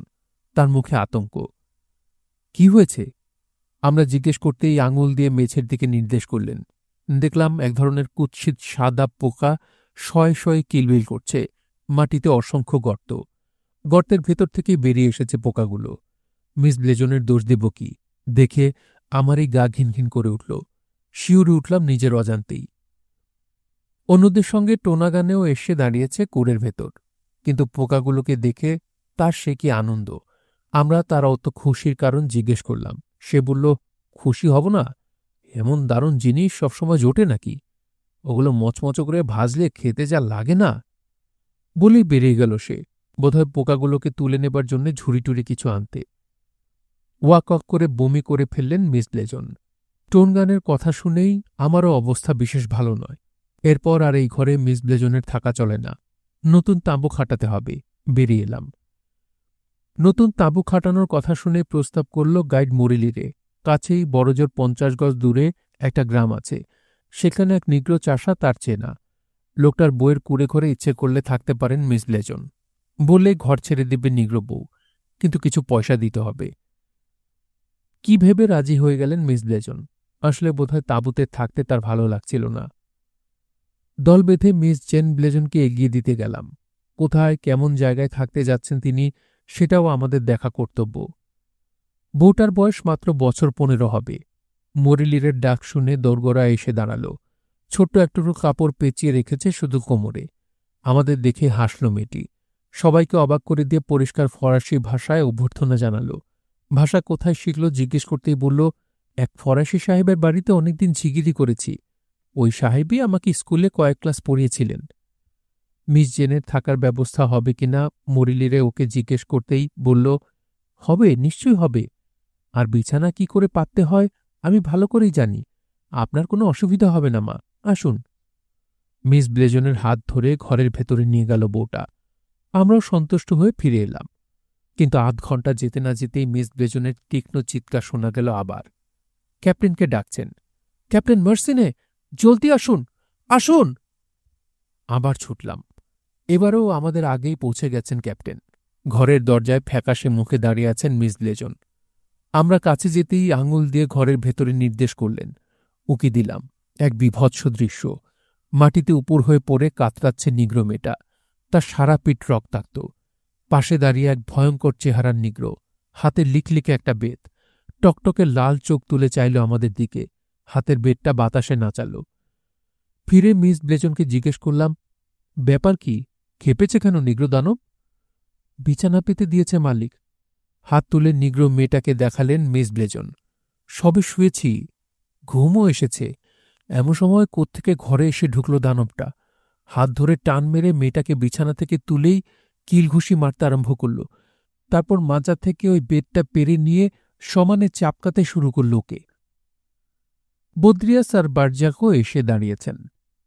তার মুখে আতঙ্ক। কি হয়েছে? আমরা জিজ্ঞেস করতেই আঙুল দিয়ে মেঝের দিকে নির্দেশ করলেন। দেখলাম এক ধরনের কুৎসিত সাদা পোকা শয়ে শয়ে কিলবিল করছে। মাটিতে অসংখ্য গর্ত। গর্তের ভেতর থেকেই বেরিয়ে এসেছে পোকাগুলো। মিস ব্লেজনের দোষ দেব কি? দেখে আমারই গা ঘিনঘিন করে উঠল। শিউরে উঠলাম নিজের অজান্তেই। অন্যদের সঙ্গে টোনাগানেও এসে দাঁড়িয়েছে কুঁড়ের ভেতর, কিন্তু পোকাগুলোকে দেখে তার সে কি আনন্দ! আমরা তার অত খুশির কারণ জিজ্ঞেস করলাম। সে বলল, খুশি হব না? এমন দারুণ জিনিস সবসময় জোটে নাকি? ওগুলো মচমচ করে ভাজলে খেতে যা লাগে না! বলেই বেরিয়ে গেল সে, বোধহয় পোকাগুলোকে তুলে নেবার জন্য ঝুড়িটুড়ি কিছু আনতে। ওয়াক ওয়াক করে বমি করে ফেললেন মিস ব্লেজন। টোনগানের কথা শুনেই আমারও অবস্থা বিশেষ ভালো নয়। এরপর আর এই ঘরে মিস ব্লেজনের থাকা চলে না। নতুন তাঁবু খাটাতে হবে। বেরিয়ে এলাম। নতুন তাঁবু খাটানোর কথা শুনে প্রস্তাব করল গাইড মরিলিরে। কাছেই বড়জোর ৫০ গজ দূরে একটা গ্রাম আছে, সেখানে এক নিগ্রো চাষা তার চেনা। লোকটার বইয়ের কুঁড়ে ঘরে ইচ্ছে করলে থাকতে পারেন মিস ব্লেজন। বললে ঘর ছেড়ে দেবে নিগ্রো বউ, কিন্তু কিছু পয়সা দিতে হবে। কি ভেবে রাজি হয়ে গেলেন মিস ব্লেজন। আসলে বোধহয় তাঁবুতে থাকতে তার ভালো লাগছিল না। দল বেঁধে মিস জেন ব্লেজনকে এগিয়ে দিতে গেলাম। কোথায় কেমন জায়গায় থাকতে যাচ্ছেন তিনি, সেটাও আমাদের দেখা কর্তব্য। বউটার বয়স মাত্র বছর ১৫ হবে। মরিলিরের ডাক শুনে দোরগোড়া এসে দাঁড়াল। ছোট্ট একটুকু কাপড় পেঁচিয়ে রেখেছে শুধু কোমরে। আমাদের দেখে হাসল মেয়েটি। সবাইকে অবাক করে দিয়ে পরিষ্কার ফরাসি ভাষায় অভ্যর্থনা জানাল। ভাষা কোথায় শিখল জিজ্ঞেস করতেই বলল, এক ফরাসি সাহেবের বাড়িতে অনেকদিন ঝিগিরি করেছি। ওই সাহেবই আমাকে স্কুলে কয়েক ক্লাস পড়িয়েছিলেন। মিস জেনের থাকার ব্যবস্থা হবে কিনা মরিলিরে ওকে জিজ্ঞেস করতেই বলল, হবে, নিশ্চয়ই হবে। আর বিছানা কি করে পাততে হয় আমি ভালো করেই জানি। আপনার কোনো অসুবিধা হবে না মা, আসুন। মিস ব্লেজনের হাত ধরে ঘরের ভেতরে নিয়ে গেল বউটা। আমরাও সন্তুষ্ট হয়ে ফিরে এলাম। কিন্তু আধ ঘণ্টা যেতে না যেতেই মিস ব্লেজনের তীক্ষ্ণ চিৎকার শোনা গেল আবার। ক্যাপ্টেনকে ডাকছেন। ক্যাপ্টেন মার্সিনে, জলদি আসুন, আসুন! আবার ছুটলাম। এবারও আমাদের আগেই পৌঁছে গেছেন ক্যাপ্টেন। ঘরের দরজায় ফ্যাকাশে মুখে দাঁড়িয়ে আছেন মিস ব্লেজন। আমরা কাছে যেতেই আঙুল দিয়ে ঘরের ভেতরে নির্দেশ করলেন। উকি দিলাম। এক বিভৎস দৃশ্য। মাটিতে উপর হয়ে পড়ে কাতরাচ্ছে নিগ্রো মেয়েটা। তার সারা পিঠ রক্তাক্ত। পাশে দাঁড়িয়ে এক ভয়ঙ্কর চেহারার নিগ্রো, হাতে লিকলিকে একটা বেত। টকটকে লাল চোখ তুলে চাইল আমাদের দিকে। হাতের বেতটা বাতাসে নাচাল। ফিরে মিস ব্লেজনকে জিজ্ঞেস করলাম, ব্যাপার কি? খেপেছে কেন নিগ্রো দানব? বিছানা পেতে দিয়েছে মালিক। হাত তুলে নিগ্রো মেয়েটাকে দেখালেন মিস ব্লেজন। সবে শুয়েছি, ঘুমও এসেছে, এমন সময় কোত্থেকে ঘরে এসে ঢুকল দানবটা। হাত ধরে টান মেরে মেয়েটাকে বিছানা থেকে তুলেই কিলঘুষি মারতে আরম্ভ করল। তারপর মাজা থেকে ওই বেডটা পেরে নিয়ে সমানে চাপকাতে শুরু করল ওকে। বদ্রিয়াস আর বার্জাকও এসে দাঁড়িয়েছেন।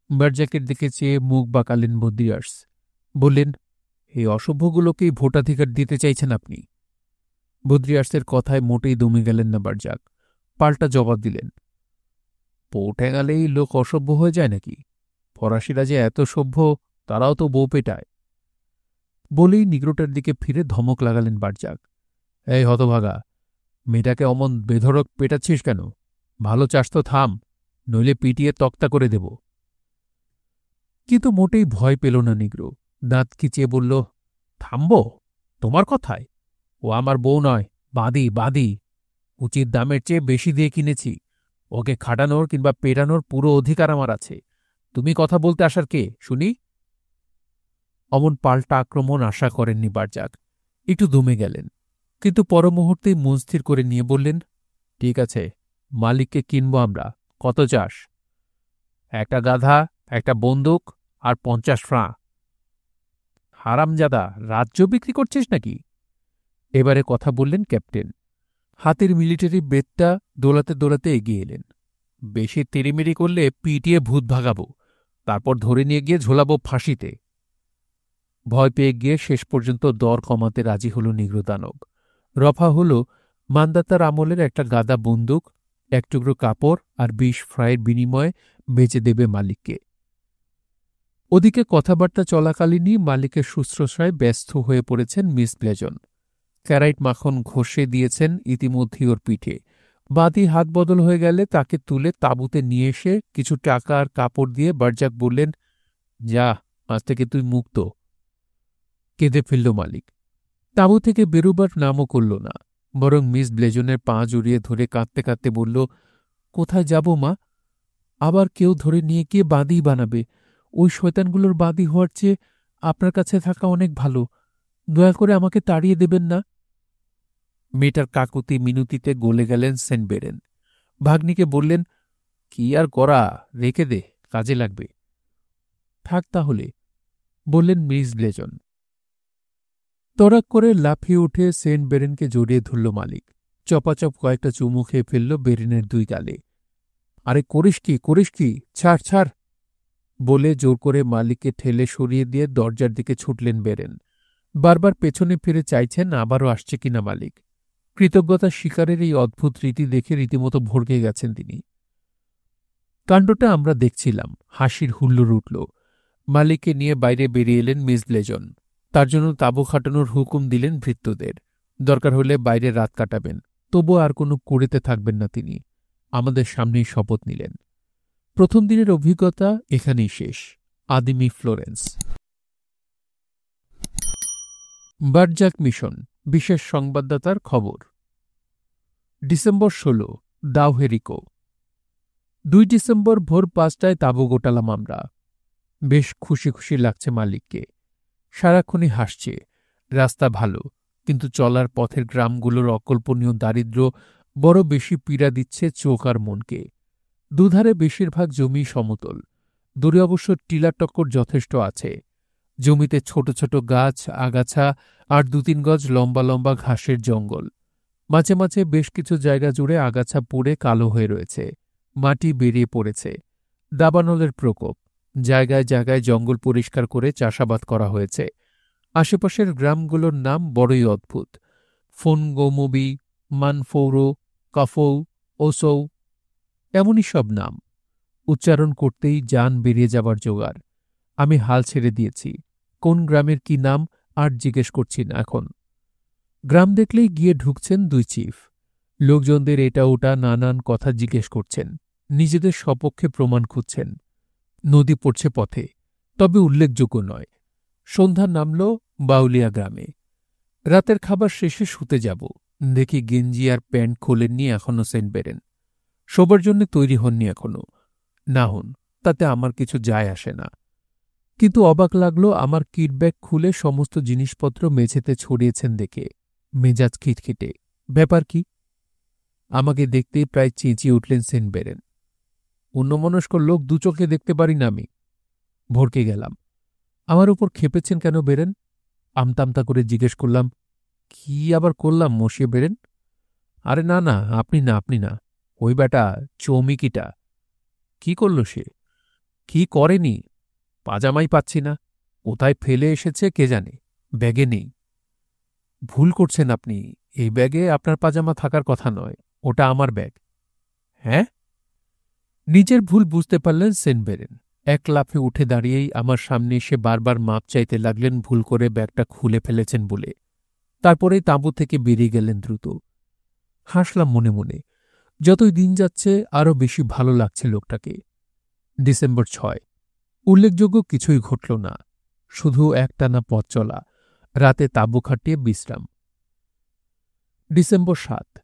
বার্জাকের দিকে চেয়ে মুখ বাঁকালেন বদ্রিয়াস। বললেন, এই অসভ্যগুলোকেই ভোটাধিকার দিতে চাইছেন আপনি? বদ্রিয়াসের কথায় মোটেই দমে গেলেন না বার্জাক। পাল্টা জবাব দিলেন, পৌঁঠে গেলেই লোক অসভ্য হয়ে যায় নাকি? ফরাসিরা যে এত সভ্য, তারাও তো বউ পেটায়। বলেই নিগ্রোটার দিকে ফিরে ধমক লাগালেন বার্জাক। এই হতভাগা, মেয়েটাকে অমন বেধড়ক পেটাচ্ছিস কেন? ভালো চাস তো থাম, নইলে পিটিয়ে তক্তা করে দেব। কিন্তু মোটেই ভয় পেল না নিগ্রো। দাঁত খিচিয়ে বলল, থামব? তোমার কথায়? ও আমার বউ নয়, বাঁধি বাঁধি। উচিত দামের চেয়ে বেশি দিয়ে কিনেছি। ওকে খাটানোর কিংবা পেটানোর পুরো অধিকার আমার আছে। তুমি কথা বলতে আসার কে শুনি? অমন পাল্টা আক্রমণ আশা করেননি বার্জাক। একটু দমে গেলেন, কিন্তু পর মুহূর্তেই মন স্থির করে নিয়ে বললেন, ঠিক আছে, মালিককে কিনব আমরা। কত চাস? একটা গাধা, একটা বন্দুক আর 50 ফ্রাঁ। হারামজাদা, রাজ্য বিক্রি করছিস নাকি? এবারে কথা বললেন ক্যাপ্টেন। হাতের মিলিটারি বেতটা দোলাতে দোলাতে এগিয়ে এলেন। বেশি তিরিমিরি করলে পিটিয়ে ভূত ভাগাব, তারপর ধরে নিয়ে গিয়ে ঝোলাব ফাঁসিতে। ভয় পেয়ে গিয়ে শেষ পর্যন্ত দর কমাতে রাজি হল নিগ্রো দানব। রফা হল মান্দাতার আমলের একটা গাদা বন্দুক, এক টুকরো কাপড় আর 20 ফ্রাইয়ের বিনিময়ে বেচে দেবে মালিককে। ওদিকে কথাবার্তা চলাকালীনই মালিকের শুশ্রূষায় ব্যস্ত হয়ে পড়েছেন মিস ব্লেজন। ক্যারাইট মাখন ঘষে দিয়েছেন ইতিমধ্যেই ওর পিঠে। বাদী হাত বদল হয়ে গেলে তাকে তুলে তাঁবুতে নিয়ে এসে কিছু টাকা আর কাপড় দিয়ে বার্জাক বললেন, যা, আজ থেকে তুই মুক্ত। কেঁদে ফেলল মালিক। তাঁবু থেকে বেরোবার নামও করল না, বরং মিস ব্লেজনের পা জড়িয়ে ধরে কাঁদতে কাঁদতে বলল, কোথায় যাব মা? আবার কেউ ধরে নিয়ে গিয়ে বাঁদী বানাবে। ওই শয়তানগুলোর বাদী হওয়ার চেয়ে আপনার কাছে থাকা অনেক ভালো। দয়া করে আমাকে তাড়িয়ে দেবেন না। মেয়েটার কাকুতি মিনতিতে গলে গেলেন সেন্ট বেরেন। ভাগ্নিকে বললেন, কি আর করা, রেখে দে, কাজে লাগবে। থাক তাহলে, বললেন মিস ব্লেজন। তড়াক করে লাফিয়ে উঠে সেন্ট বেরেনকে জড়িয়ে ধরল মালিক। চপাচপ কয়েকটা চুমু খেয়ে ফেলল বেরেনের 2 গালে। আরে করিস কি, ছাড় ছাড়, বলে জোর করে মালিককে ঠেলে সরিয়ে দিয়ে দরজার দিকে ছুটলেন বেরেন। বারবার পেছনে ফিরে চাইছেন আবারও আসছে কিনা মালিক। কৃতজ্ঞতা শিকারের এই অদ্ভুত রীতি দেখে রীতিমতো ভড়কে গেছেন তিনি। কাণ্ডটা আমরা দেখছিলাম। হাসির হুল্লোড় উঠল। মালিককে নিয়ে বাইরে বেরিয়ে এলেন মিস ব্লেজন। তার জন্য তাঁবু খাটানোর হুকুম দিলেন ভৃত্যদের। দরকার হলে বাইরে রাত কাটাবেন, তবু আর কোনো কুড়েতে থাকবেন না তিনি। আমাদের সামনেই শপথ নিলেন। প্রথম দিনের অভিজ্ঞতা এখানেই শেষ। আদিমি ফ্লোরেন্স। বার্জাক মিশন, বিশেষ সংবাদদাতার খবর। ডিসেম্বর 16, দাওহেরিকো। 2 ডিসেম্বর ভোর 5টায় তাঁবু গোটালাম আমরা। বেশ খুশি খুশি লাগছে মালিককে। সারাক্ষণই হাসছে। রাস্তা ভালো, কিন্তু চলার পথের গ্রামগুলোর অকল্পনীয় দারিদ্র্য বড় বেশি পীড়া দিচ্ছে চোখ আর মনকে। দুধারে বেশিরভাগ জমি সমতল, দূরে অবশ্য টিলার টক্কর যথেষ্ট আছে। জমিতে ছোট ছোট গাছ, আগাছা আর 2-3 গজ লম্বা লম্বা ঘাসের জঙ্গল। মাঝে মাঝে বেশ কিছু জায়গা জুড়ে আগাছা পুড়ে কালো হয়ে রয়েছে, মাটি বেরিয়ে পড়েছে। দাবানলের প্রকোপ। জায়গায় জায়গায় জঙ্গল পরিষ্কার করে চাষাবাদ করা হয়েছে। আশেপাশের গ্রামগুলোর নাম বড়ই অদ্ভুত। ফোনগোমবি, মানফৌরো, কাফৌ, ওসৌ, এমনই সব নাম। উচ্চারণ করতেই জান বেরিয়ে যাবার জোগাড়। আমি হাল ছেড়ে দিয়েছি। কোন গ্রামের কি নাম আর জিজ্ঞেস করছি না এখন। গ্রাম দেখলেই গিয়ে ঢুকছেন দুই চিফ। লোকজনদের এটা ওটা নানান কথা জিজ্ঞেস করছেন, নিজেদের সপক্ষে প্রমাণ খুঁজছেন। নদী পড়ছে পথে, তবে উল্লেখযোগ্য নয়। সন্ধ্যা নামল বাউলিয়া গ্রামে। রাতের খাবার শেষে শুতে যাব, দেখি গেঞ্জি আর প্যান্ট খোলেননি এখনও সেন্ট বেরেন। শোবার জন্য তৈরি হননি এখনো। না হন, তাতে আমার কিছু যায় আসে না। কিন্তু অবাক লাগলো আমার কিটব্যাগ খুলে সমস্ত জিনিসপত্র মেঝেতে ছড়িয়েছেন দেখে। মেজাজ খিটখিটে। ব্যাপার কি? আমাকে দেখতেই প্রায় চেঁচিয়ে উঠলেন সেন্ট বেরেন। অন্যমনস্ক লোক দু চোখে দেখতে পারি না আমি। ভড়কে গেলাম। আমার উপর খেপেছেন কেন বেরেন? আমতামতা করে জিজ্ঞেস করলাম, কি আবার করলাম মশিয়ে বেরেন? আরে না না, আপনি না, ওই বেটা চৌমিকিটা। কি করল সে? কি করেনি? পাজামাই পাচ্ছি না। কোথায় ফেলে এসেছে কে জানে। ব্যাগে নেই। ভুল করছেন আপনি। এই ব্যাগে আপনার পাজামা থাকার কথা নয়, ওটা আমার ব্যাগ। হ্যাঁ? নিজের ভুল বুঝতে পারলেন সেন্ট বেরেন। এক লাফে উঠে দাঁড়িয়েই আমার সামনে এসে বারবার মাপ চাইতে লাগলেন ভুল করে ব্যাগটা খুলে ফেলেছেন বলে। তারপরেই তাঁবু থেকে বেরিয়ে গেলেন দ্রুত। হাসলাম মনে মনে। যতই দিন যাচ্ছে আরও বেশি ভালো লাগছে লোকটাকে। ডিসেম্বর 6। উল্লেখযোগ্য কিছুই ঘটল না, শুধু একটানা পথ চলা, রাতে তাঁবু খাটিয়ে বিশ্রাম। ডিসেম্বর 7।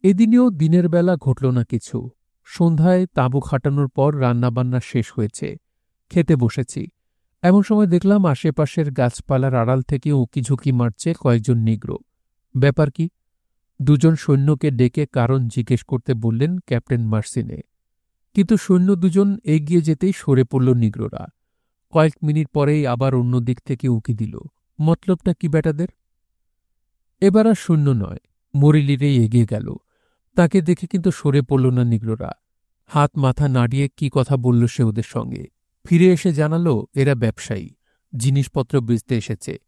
এদিনেও দিনের বেলা ঘটল না কিছু। সন্ধ্যায় তাঁবু খাটানোর পর রান্নাবান্না শেষ হয়েছে, খেতে বসেছি। এমন সময় দেখলাম আশেপাশের গাছপালার আড়াল থেকে উঁকিঝুঁকি মারছে কয়েকজন নিগ্রো। ব্যাপার কি? দুজন সৈন্যকে ডেকে কারণ জিজ্ঞেস করতে বললেন ক্যাপ্টেন মার্সিনে। কিন্তু সৈন্য দুজন এগিয়ে যেতেই সরে পড়ল নিগ্রোরা। কয়েক মিনিট পরেই আবার অন্য দিক থেকে উঁকি দিল। মতলবটা কি বেটাদের? এবার আর সৈন্য নয়, মরিলিরেই এগিয়ে গেল। তাকে দেখে কিন্তু সরে পড়ল না নিগ্রোরা। হাত মাথা নাড়িয়ে কি কথা বলল সে ওদের সঙ্গে। ফিরে এসে জানালো এরা ব্যবসায়ী, জিনিসপত্র বেচতে এসেছে।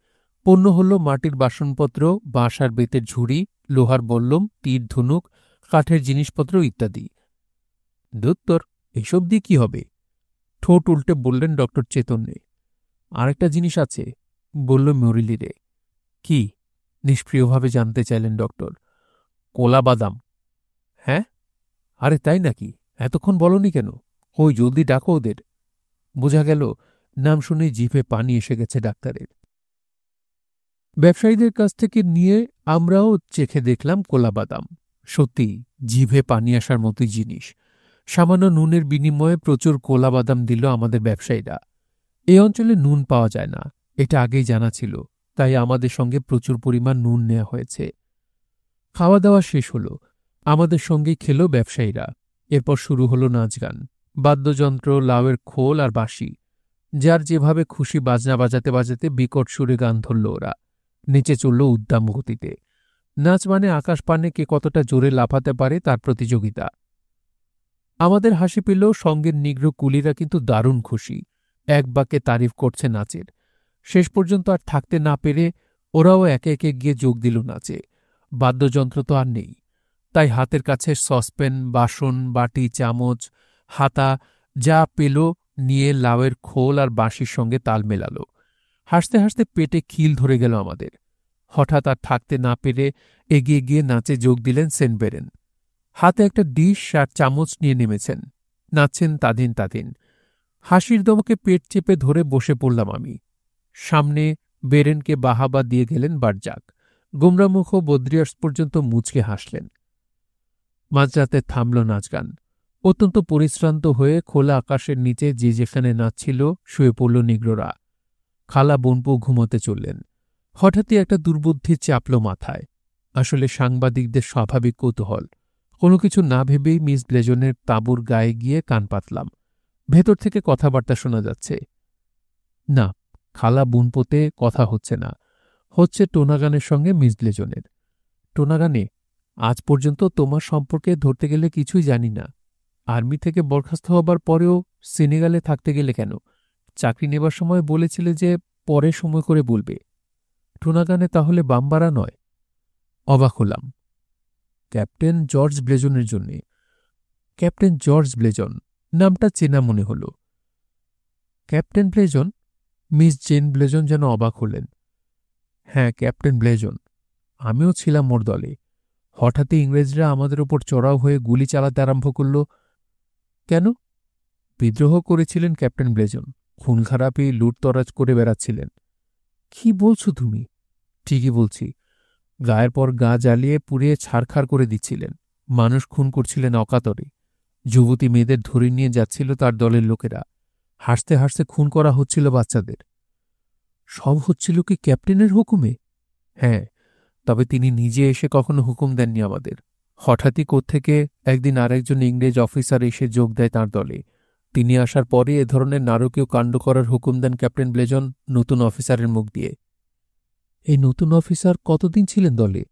পণ্য হল মাটির বাসনপত্র, বাঁশ আর বেতের ঝুড়ি, লোহার বল্লম, তীর ধনুক, কাঠের জিনিসপত্র ইত্যাদি। দুত্তর, এসব দিয়ে কি হবে? ঠোঁট উল্টে বললেন ডক্টর চেতন্যে। আরেকটা জিনিস আছে, বলল মরিলিরে। কি? নিষ্প্রিয়ভাবে জানতে চাইলেন ডক্টর। কোলা বাদাম। হ্যাঁ? আরে তাই নাকি? এতক্ষণ বলনি কেন? ওই জলদি ডাকো ওদের। বোঝা গেল নাম শুনেই জিভে পানি এসে গেছে ডাক্তারের। ব্যবসায়ীদের কাছ থেকে নিয়ে আমরাও চেখে দেখলাম কোলাবাদাম। সত্যি জিভে পানি আসার মতোই জিনিস। সামান্য নুনের বিনিময়ে প্রচুর কোলাবাদাম দিল আমাদের ব্যবসায়ীরা। এই অঞ্চলে নুন পাওয়া যায় না, এটা আগেই জানা ছিল, তাই আমাদের সঙ্গে প্রচুর পরিমাণ নুন নেওয়া হয়েছে। খাওয়া দাওয়া শেষ হলো। আমাদের সঙ্গেই খেল ব্যবসায়ীরা। এরপর শুরু হলো নাচ গান, বাদ্যযন্ত্র, লাউয়ের খোল আর বাঁশি। যার যেভাবে খুশি বাজনা বাজাতে বাজাতে বিকট সুরে গান ধরল ওরা। নিচে চলল উদ্দাম গতিতে। নাচ মানে আকাশ পানে কে কতটা জোরে লাফাতে পারে তার প্রতিযোগিতা। আমাদের হাসি পেলেও সঙ্গের নিগ্রো কুলিরা কিন্তু দারুণ খুশি। এক বাক্যে তারিফ করছে নাচের। শেষ পর্যন্ত আর থাকতে না পেরে ওরাও একে একে গিয়ে যোগ দিল নাচে। বাদ্যযন্ত্র তো আর নেই, তাই হাতের কাছে সসপ্যান, বাসন, বাটি, চামচ, হাতা যা পেল নিয়ে লাউয়ের খোল আর বাঁশির সঙ্গে তাল মেলাল। হাসতে হাসতে পেটে খিল ধরে গেল আমাদের। হঠাৎ আর থাকতে না পেরে এগিয়ে গিয়ে নাচে যোগ দিলেন সেন্ট বেরেন। হাতে একটা ডিশ আর চামচ নিয়ে নেমেছেন, নাচছেন তাদিন তাদিন। হাসির দমকে পেট চেপে ধরে বসে পড়লাম আমি। সামনে বেরেনকে বাহাবা দিয়ে গেলেন বারজাক। গোমরামুখ বদ্রিয়ার্স পর্যন্ত মুচকে হাসলেন। মাঝরাতে থামল নাচ গান। অত্যন্ত পরিশ্রান্ত হয়ে খোলা আকাশের নিচে যে যেখানে নাচছিল শুয়ে পড়ল নিগ্রোরা। খালা বনপু ঘুমোতে চললেন। হঠাৎই একটা দুর্বুদ্ধি চাপল মাথায়। আসলে সাংবাদিকদের স্বাভাবিক কৌতূহল। কোনো কিছু না ভেবেই মিস ব্লেজনের তাঁবুর গায়ে গিয়ে কান পাতলাম। ভেতর থেকে কথাবার্তা শোনা যাচ্ছে। না, খালা বুনপোতে কথা হচ্ছে না, হচ্ছে টোনাগানের সঙ্গে মিস ব্লেজনের। টোনাগানে, আজ পর্যন্ত তোমার সম্পর্কে ধরতে গেলে কিছুই জানি না। আর্মি থেকে বরখাস্ত হবার পরেও সেনেগালে থাকতে গেলে কেন? চাকরি নেবার সময় বলেছিলে যে পরে সময় করে বলবে। টোনাগানে তাহলে বাম্বারা নয়? অবাক হলাম। ক্যাপ্টেন জর্জ ব্লেজনের জন্যে। ক্যাপ্টেন জর্জ ব্লেজন, নামটা চেনা মনে হল। ক্যাপ্টেন ব্লেজন? মিস জেন ব্লেজন যেন অবাক হলেন। হ্যাঁ, ক্যাপ্টেন ব্লেজন। আমিও ছিলাম ওর দলে। হঠাৎই ইংরেজরা আমাদের ওপর চড়াও হয়ে গুলি চালাতে আরম্ভ করল। কেন? বিদ্রোহ করেছিলেন ক্যাপ্টেন ব্লেজন। খুন খারাপি, লুটতরাজ করে বেড়াচ্ছিলেন। কি বলছো তুমি? ঠিকই বলছি। গায়ের পর গা জ্বালিয়ে পুড়িয়ে ছারখার করে দিচ্ছিলেন। মানুষ খুন করছিলেন অকাতরে। যুবতী মেয়েদের ধরে নিয়ে যাচ্ছিল তার দলের লোকেরা। হাসতে হাসতে খুন করা হচ্ছিল বাচ্চাদের। সব হচ্ছিল কি ক্যাপ্টেনের হুকুমে? হ্যাঁ, তবে তিনি নিজে এসে কখনো হুকুম দেননি আমাদের। হঠাৎই কোত্থেকে একদিন আরেকজন ইংরেজ অফিসার এসে যোগ দেয় তাঁর দলে। তিনি আসার পরে এ ধরনের নারকীয় কাণ্ড করার হুকুম দেন ক্যাপ্টেন ব্লেজন নতুন অফিসারের মুখ দিয়ে। এই নতুন অফিসার কতদিন ছিলেন দলে?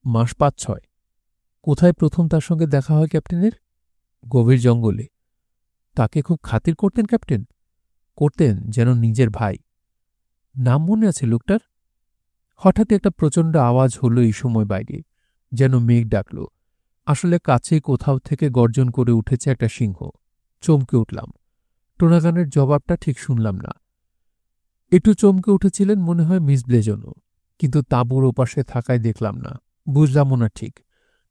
মাস ৫-৬। কোথায় প্রথম তার সঙ্গে দেখা হয় ক্যাপ্টেনের? গভীর জঙ্গলে। তাকে খুব খাতির করতেন ক্যাপ্টেন? করতেন যেন নিজের ভাই। নাম মনে আছে লোকটার? হঠাৎ একটা প্রচণ্ড আওয়াজ হলো এই সময় বাইরে, যেন মেঘ ডাকল। আসলে কাছেই কোথাও থেকে গর্জন করে উঠেছে একটা সিংহ। চমকে উঠলাম। টোনাগানের জবাবটা ঠিক শুনলাম না। একটু চমকে উঠেছিলেন মনে হয় মিস ব্লেজনও, কিন্তু তাঁবুর ওপাশে থাকায় দেখলাম না, বুঝলামও না ঠিক।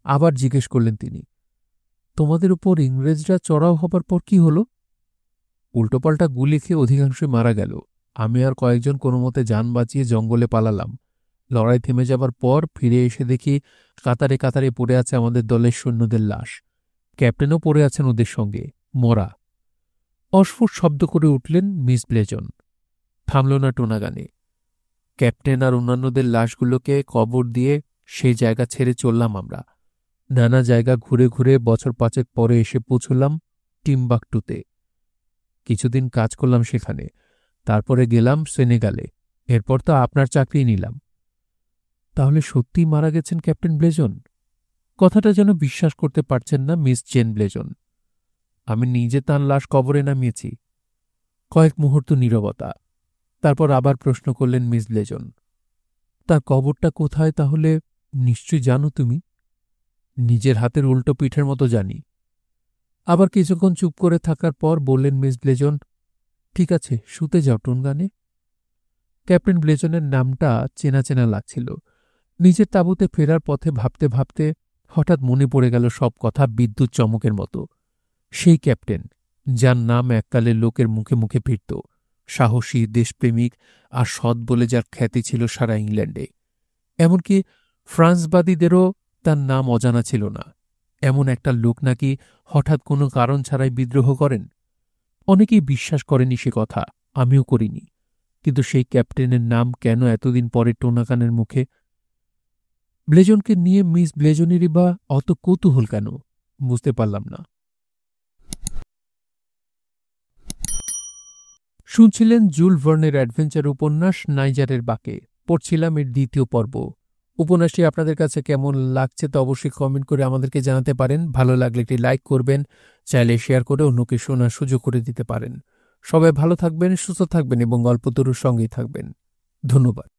আবার জিজ্ঞেস করলেন তিনি, তোমাদের উপর ইংরেজরা চড়াও হবার পর কি হলো? উল্টোপাল্টা গুলি খেয়ে অধিকাংশই মারা গেল। আমি আর কয়েকজন কোনোমতে যান বাঁচিয়ে জঙ্গলে পালালাম। লড়াই থেমে যাবার পর ফিরে এসে দেখি কাতারে কাতারে পড়ে আছে আমাদের দলের সৈন্যদের লাশ। ক্যাপ্টেনও পড়ে আছেন ওদের সঙ্গে, মরা। অস্ফুট শব্দ করে উঠলেন মিস ব্লেজন। থামল না টোনাগানে। ক্যাপ্টেন আর অন্যান্যদের লাশগুলোকে কবর দিয়ে সেই জায়গা ছেড়ে চললাম আমরা। নানা জায়গা ঘুরে ঘুরে বছর ৫ পরে এসে পৌঁছলাম টিম্বাকটুতে। কিছুদিন কাজ করলাম সেখানে। তারপরে গেলাম সেনেগালে। এরপর তো আপনার চাকরি নিলাম। তাহলে সত্যিই মারা গেছেন ক্যাপ্টেন ব্লেজন? কথাটা যেন বিশ্বাস করতে পারছেন না মিস জেন ব্লেজন। আমি নিজে তাঁর লাশ কবরে নামিয়েছি। কয়েক মুহূর্ত নীরবতা। তারপর আবার প্রশ্ন করলেন মিস ব্লেজন, তার কবরটা কোথায় তাহলে? নিশ্চয়ই জানো তুমি। নিজের হাতের উল্টো পিঠের মতো জানি। আবার কিছুক্ষণ চুপ করে থাকার পর বললেন মিস ব্লেজন, ঠিক আছে, শুতে যাও টোনগানে। ক্যাপ্টেন ব্লেজনের নামটা চেনা চেনা লাগছিল। নিজের তাঁবুতে ফেরার পথে ভাবতে ভাবতে হঠাৎ মনে পড়ে গেল সব কথা বিদ্যুৎ চমকের মতো। সেই ক্যাপ্টেন, যার নাম এককালে লোকের মুখে মুখে ফিরত, সাহসী, দেশপ্রেমিক আর সৎ বলে যার খ্যাতি ছিল সারা ইংল্যান্ডে। এমনকি ফ্রান্সবাদীদেরও তার নাম অজানা ছিল না। এমন একটা লোক নাকি হঠাৎ কোনো কারণ ছাড়াই বিদ্রোহ করেন। অনেকেই বিশ্বাস করেনি সে কথা, আমিও করিনি। কিন্তু সেই ক্যাপ্টেনের নাম কেন এতদিন পরে টোনাগানের মুখে? ব্লেজনকে নিয়ে মিস ব্লেজনেরই বা অত কৌতূহল কেন? বুঝতে পারলাম না। শুনছিলেন জুল ভার্নের অ্যাডভেঞ্চার উপন্যাস নাইজারের বাঁকে। পড়ছিলাম এর ২য় পর্ব। উপন্যাসটি আপনাদের কাছে কেমন লাগছে তা অবশ্যই কমেন্ট করে আমাদেরকে জানাতে পারেন। ভালো লাগলে একটি লাইক করবেন, চাইলে শেয়ার করে অন্যকে শোনার সুযোগ করে দিতে পারেন। সবাই ভালো থাকবেন, সুস্থ থাকবেন এবং গল্পতরুর সঙ্গেই থাকবেন। ধন্যবাদ।